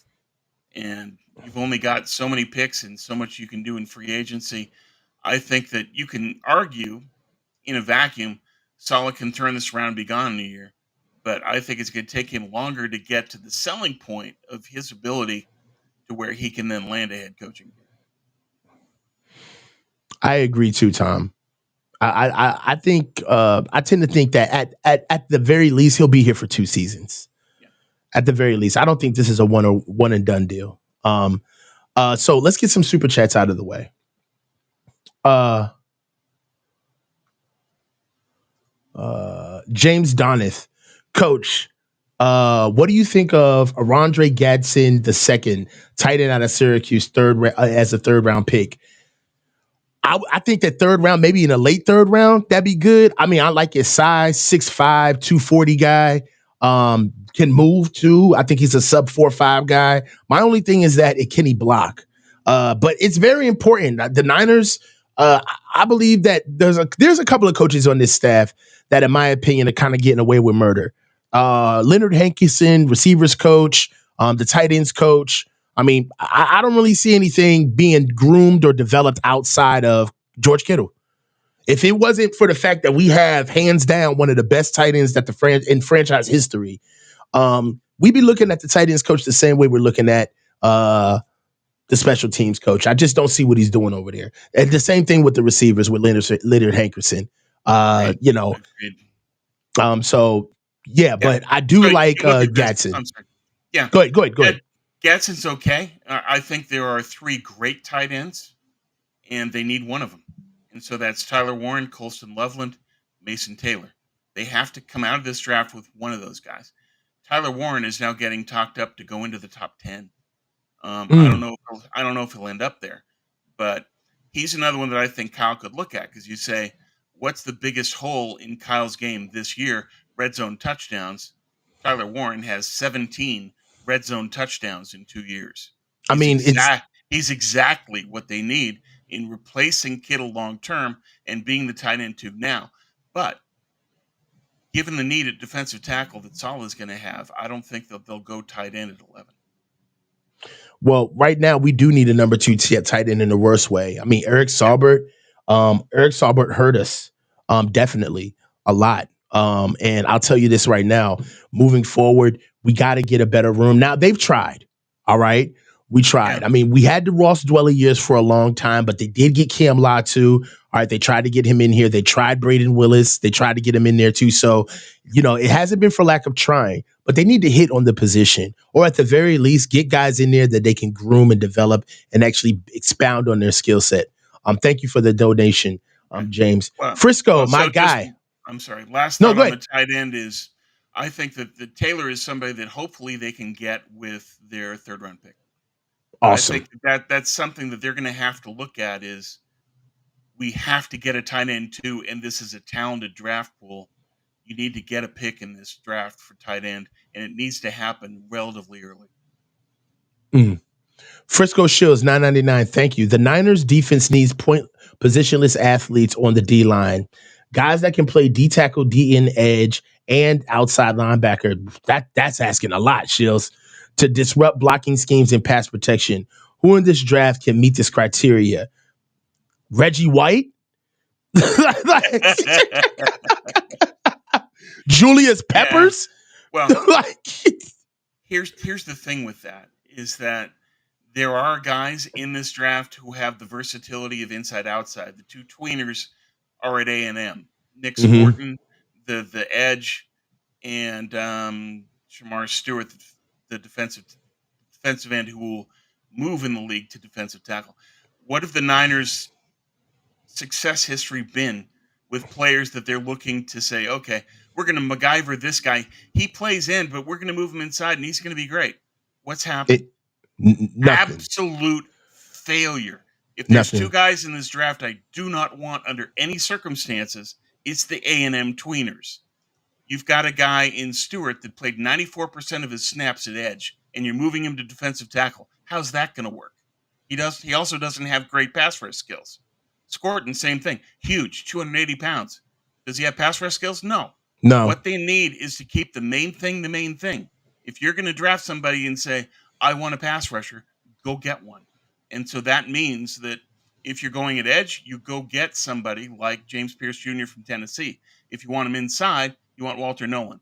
And you've only got so many picks and so much you can do in free agency. I think that you can argue in a vacuum, Saleh can turn this around and be gone in a year. But I think it's going to take him longer to get to the selling point of his ability to where he can then land a head coaching gig. I agree too, Tom. I think I tend to think that at the very least he'll be here for 2 seasons. Yeah. At the very least, I don't think this is a one and done deal. So let's get some super chats out of the way. James Doneth, Coach. What do you think of Arondre Gadsden II, tight end out of Syracuse, as a third round pick? I think that third round, maybe in a late third round, that'd be good. I mean, I like his size, 6'5", 240 guy. Can move too. I think he's a sub 4.5 guy. My only thing is that can he block? But it's very important. The Niners, I believe that there's a couple of coaches on this staff that, in my opinion, are kind of getting away with murder. Leonard Hankinson, receivers coach, the tight ends coach. I mean, I don't really see anything being groomed or developed outside of George Kittle. If it wasn't for the fact that we have hands down one of the best tight ends that in franchise history, we'd be looking at the tight ends coach the same way we're looking at the special teams coach. I just don't see what he's doing over there. And the same thing with the receivers with Leonard Hankerson. You know, so yeah, but I do like Gadsden. I'm sorry. Yeah, go ahead. Gadsden's okay. I think there are 3 great tight ends, and they need one of them. And so that's Tyler Warren, Colston Loveland, Mason Taylor. They have to come out of this draft with one of those guys. Tyler Warren is now getting talked up to go into the top 10. I don't know if he'll end up there, but he's another one that I think Kyle could look at, because you say, what's the biggest hole in Kyle's game this year? Red zone touchdowns. Tyler Warren has 17 red zone touchdowns in 2 years. He's exactly what they need in replacing Kittle long term and being the tight end 2 now. But given the need at defensive tackle that Saleh is going to have, I don't think that they'll go tight end at 11. Well, right now we do need a number 2 tight end in the worst way. I mean, Eric Saubert hurt us definitely a lot. And I'll tell you this right now, moving forward, we got to get a better room. Now, they've tried. All right. We tried. Yeah. I mean, we had the Ross Dwelly years for a long time, but they did get Cam Latu. All right. They tried to get him in here. They tried Braden Willis. They tried to get him in there too. So, it hasn't been for lack of trying, but they need to hit on the position, or at the very least get guys in there that they can groom and develop and actually expound on their skill set. Thank you for the donation, James. Frisco, my guy. I'm sorry. Last thought on the tight end is, I think that the Taylor is somebody that hopefully they can get with their 3rd round pick. Awesome. I think that's something that they're going to have to look at, is we have to get a tight end too, and this is a talented draft pool. You need to get a pick in this draft for tight end, and it needs to happen relatively early. Frisco Shields, $9.99. Thank you. The Niners defense needs positionless athletes on the D line. Guys that can play D tackle, D end edge, and outside linebacker. That's asking a lot, Shields. To disrupt blocking schemes and pass protection. Who in this draft can meet this criteria? Reggie White? Julius Peppers? Yeah. Well, here's the thing with that, is that there are guys in this draft who have the versatility of inside-outside. The 2 tweeners are at A&M. Nick Sporton, the edge, and Shamar Stewart, the defensive end, who will move in the league to defensive tackle. What have the Niners' success history been with players that they're looking to say, okay, we're going to MacGyver this guy. He plays in, but we're going to move him inside, and he's going to be great. What's happened? Nothing. Absolute failure. If there's 2 guys in this draft I do not want under any circumstances, it's the A&M tweeners. You've got a guy in Stewart that played 94% of his snaps at edge, and you're moving him to defensive tackle. How's that going to work? He also doesn't have great pass rush skills. Scorton, same thing. Huge, 280 pounds. Does he have pass rush skills? No. No. What they need is to keep the main thing the main thing. If you're going to draft somebody and say, I want a pass rusher, go get one. And so that means that if you're going at edge, you go get somebody like James Pierce Jr. from Tennessee. If you want him inside, you want Walter Nolan.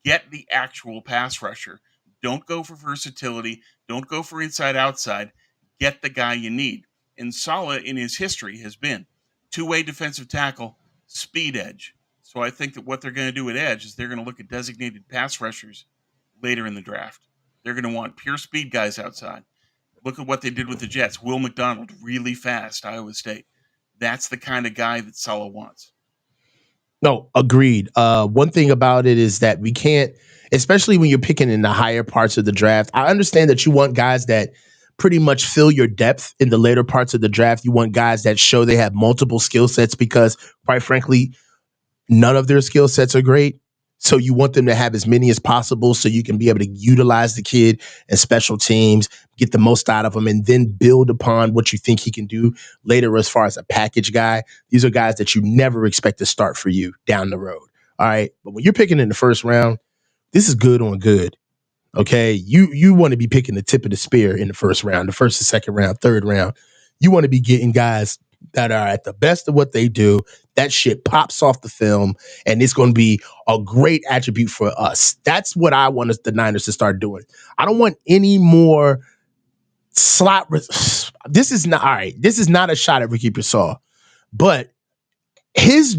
Get the actual pass rusher. Don't go for versatility. Don't go for inside outside. Get the guy you need. And Saleh in his history has been two-way defensive tackle, speed edge. So I think that what they're going to do at edge is they're going to look at designated pass rushers later in the draft. They're going to want pure speed guys outside. Look at what they did with the Jets. Will McDonald, really fast, Iowa State. That's the kind of guy that Saleh wants. No, agreed. One thing about it is that we can't, especially when you're picking in the higher parts of the draft. I understand that you want guys that pretty much fill your depth in the later parts of the draft. You want guys that show they have multiple skill sets because, quite frankly, none of their skill sets are great. So you want them to have as many as possible so you can be able to utilize the kid and special teams, get the most out of him, and then build upon what you think he can do later as far as a package guy. These are guys that you never expect to start for you down the road. All right. But when you're picking in the first round, this is good on good. Okay. You want to be picking the tip of the spear in the first round, the first and second round, third round. You want to be getting guys that are at the best of what they do. That shit pops off the film, and it's going to be a great attribute for us. That's what I want the Niners to start doing. I don't want any more slot. This is not all right. This is not a shot at Ricky Pearsall, but his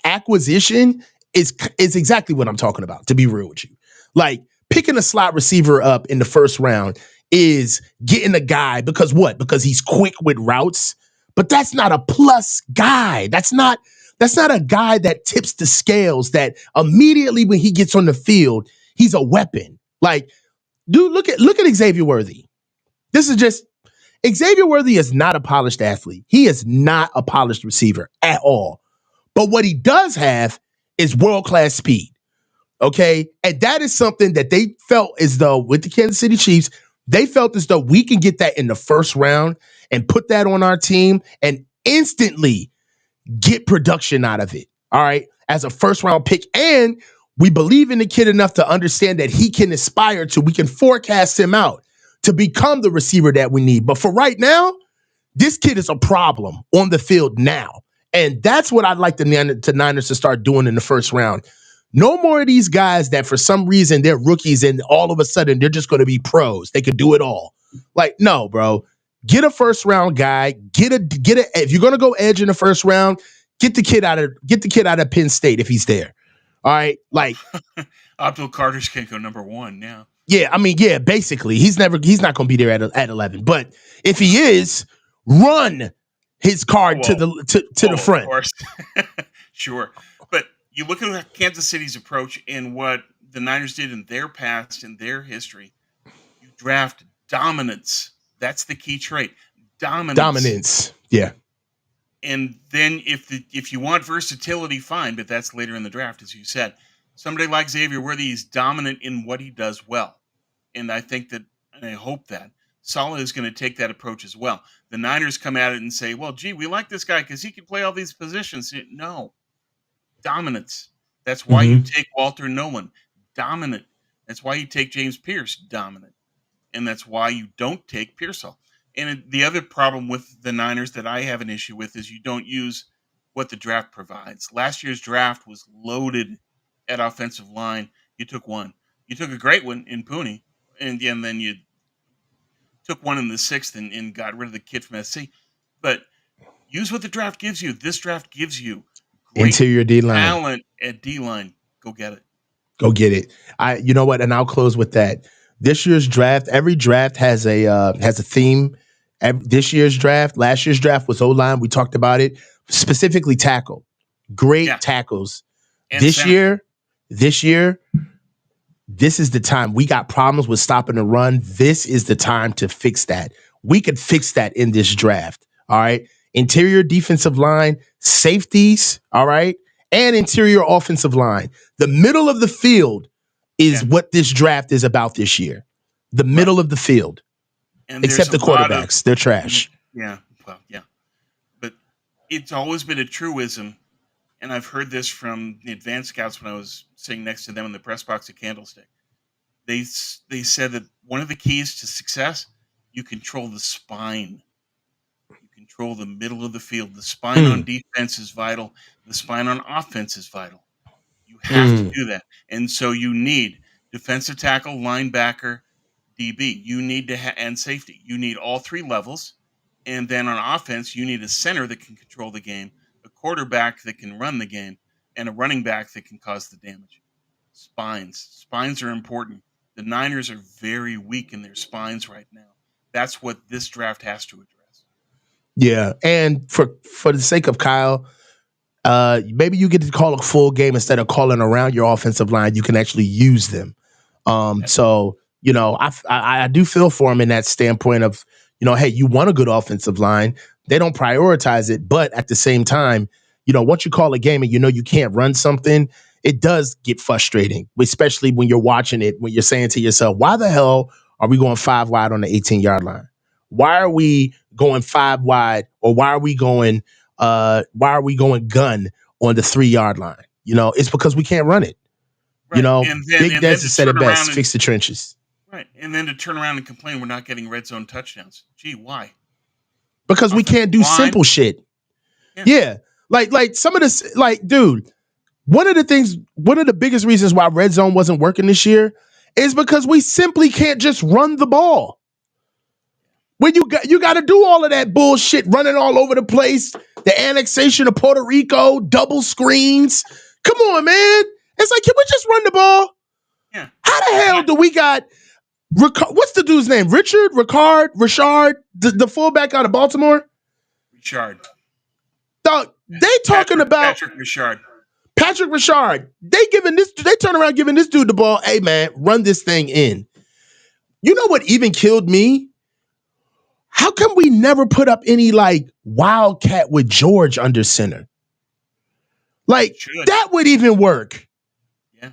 acquisition is exactly what I'm talking about. To be real with you, like picking a slot receiver up in the first round is getting a guy because what? Because he's quick with routes. But that's not a plus guy. That's not a guy that tips the scales, that immediately when he gets on the field, he's a weapon. Like, dude, look at Xavier Worthy. This is just Xavier Worthy is not a polished athlete. He is not a polished receiver at all. But what he does have is world-class speed. Okay? And that is something that they felt as though with the Kansas City Chiefs, they felt as though we can get that in the first round and put that on our team and instantly get production out of it. All right. As a first round pick. And we believe in the kid enough to understand that he can aspire to, we can forecast him out to become the receiver that we need. But for right now, this kid is a problem on the field now. And that's what I'd like the Niners to start doing in the first round. No more of these guys that for some reason they're rookies and all of a sudden they're just going to be pros. They can do it all. Like, no, bro. Get a first round guy. Get a. If you're going to go edge in the first round, get the kid out of Penn State if he's there. All right, like Abdul Carter's can go number one now. Yeah, I mean, yeah, basically he's not going to be there at 11. But if he is, run his card to the front. Of course. Sure. But you look at Kansas City's approach and what the Niners did in their past, in their history. You draft dominance. That's the key trait. Dominance. Yeah. And then if you want versatility, fine, but that's later in the draft, as you said. Somebody like Xavier Worthy is dominant in what he does well. And I think that, and I hope that, Saleh is going to take that approach as well. The Niners come at it and say, well, gee, we like this guy because he can play all these positions. No. Dominance. That's why you take Walter Nolan. Dominant. That's why you take James Pierce. Dominant. And that's why you don't take Pearsall. And the other problem with the Niners that I have an issue with is you don't use what the draft provides. Last year's draft was loaded at offensive line. You took one. You took a great one in Pooney, and then you took one in the 6th and got rid of the kid from SC. But use what the draft gives you. This draft gives you great interior D-line talent at D-line. Go get it. Go get it. You know what? And I'll close with that. This year's draft, every draft has a theme. This year's draft, last year's draft was O-line. We talked about it. Specifically tackle. Great tackles. And this year, this is the time. We got problems with stopping the run. This is the time to fix that. We could fix that in this draft. All right. Interior defensive line, safeties, all right, and interior offensive line. The middle of the field is what this draft is about this year. The middle of the field. And except the quarterbacks. They're trash. Yeah. Well, yeah. But it's always been a truism, and I've heard this from the advanced scouts when I was sitting next to them in the press box at Candlestick. They said that one of the keys to success, you control the spine. You control the middle of the field. The spine on defense is vital. The spine on offense is vital. You have to do that. And so you need defensive tackle, linebacker, DB. You need to and safety. You need all three levels. And then on offense, you need a center that can control the game, a quarterback that can run the game, and a running back that can cause the damage. Spines are important. The Niners are very weak in their spines right now. That's what this draft has to address. Yeah, and for the sake of Kyle, maybe you get to call a full game instead of calling around your offensive line. You can actually use them. So I do feel for him in that standpoint of, hey, you want a good offensive line. They don't prioritize it, but at the same time, once you call a game and you can't run something, it does get frustrating, especially when you're watching it, when you're saying to yourself, why the hell are we going 5 wide on the 18-yard line? Why are we going 5 wide, or why are we going gun on the 3-yard line? It's because we can't run it. Right. Big Des said it best, fix the trenches. Right. And then to turn around and complain we're not getting red zone touchdowns. Gee, why? Because we can't do simple shit. Yeah. Like some of this, dude, one of the biggest reasons why red zone wasn't working this year is because we simply can't just run the ball. When you got to do all of that bullshit, running all over the place, the annexation of Puerto Rico, double screens. Come on, man. It's like, can we just run the ball? Yeah. How the hell do we got what's the dude's name? Richard, the fullback out of Baltimore? Richard. Dog, they talking about Patrick Richard. They turn around giving this dude the ball. Hey, man, run this thing in. You know what even killed me? How come we never put up any wildcat with George under center? That would even work. Yeah.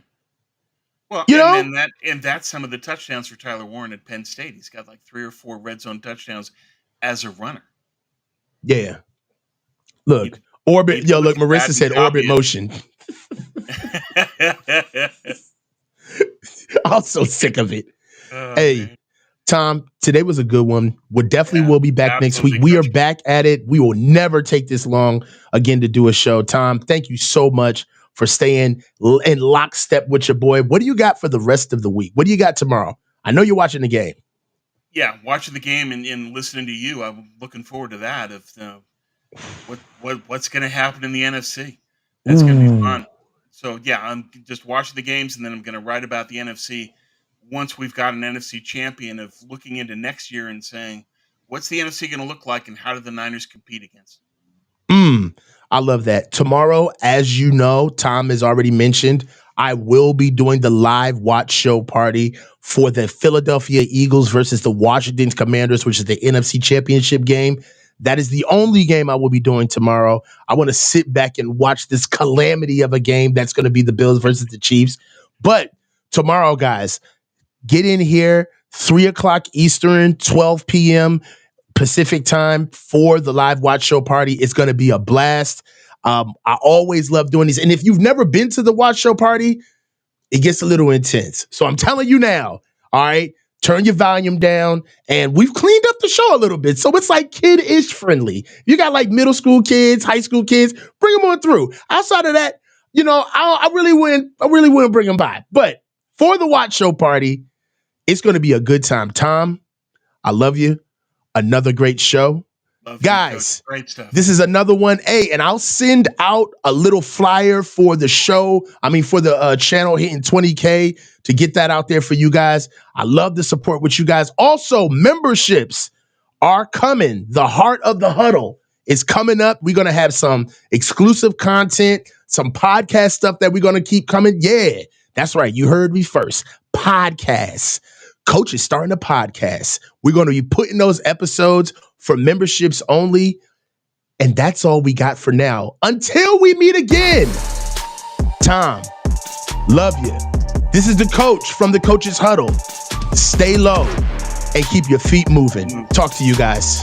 Well, and that's some of the touchdowns for Tyler Warren at Penn State. He's got 3 or 4 red zone touchdowns as a runner. Yeah. Look, orbit. Look, Marissa said orbit motion. I'm so sick of it. Hey. Man. Tom, today was a good one. Will be back next week. We are back at it. We will never take this long again to do a show. Tom, thank you so much for staying in lockstep with your boy. What do you got for the rest of the week? What do you got tomorrow? I know you're watching the game. Yeah, watching the game and listening to you. I'm looking forward to that. What's going to happen in the NFC? That's going to be fun. So yeah, I'm just watching the games, and then I'm going to write about the NFC. Once we've got an NFC champion, of looking into next year and saying, what's the NFC going to look like and how do the Niners compete against it? I love that. Tomorrow, as you know, Tom has already mentioned, I will be doing the live watch show party for the Philadelphia Eagles versus the Washington Commanders, which is the NFC championship game. That is the only game I will be doing tomorrow. I want to sit back and watch this calamity of a game that's going to be the Bills versus the Chiefs. But tomorrow, guys, get in here, 3:00 Eastern, 12 p.m. Pacific time for the live watch show party. It's going to be a blast. I always love doing these. And if you've never been to the watch show party, it gets a little intense. So I'm telling you now, all right, turn your volume down. And we've cleaned up the show a little bit. So it's kid-ish friendly. You got middle school kids, high school kids, bring them on through. Outside of that, I really wouldn't bring them by. But for the watch show party, it's going to be a good time. Tom, I love you. Another great show. Guys, great stuff. This is another one. Hey, and I'll send out a little flyer for the show. For the channel hitting 20K to get that out there for you guys. I love the support with you guys. Also, memberships are coming. The Heart of the Huddle is coming up. We're going to have some exclusive content, some podcast stuff that we're going to keep coming. Yeah, that's right. You heard me first. Podcasts. Coach is starting a podcast. We're going to be putting those episodes for memberships only. And that's all we got for now. Until we meet again. Tom, love you. This is the coach from the Coach's Huddle. Stay low and keep your feet moving. Talk to you guys.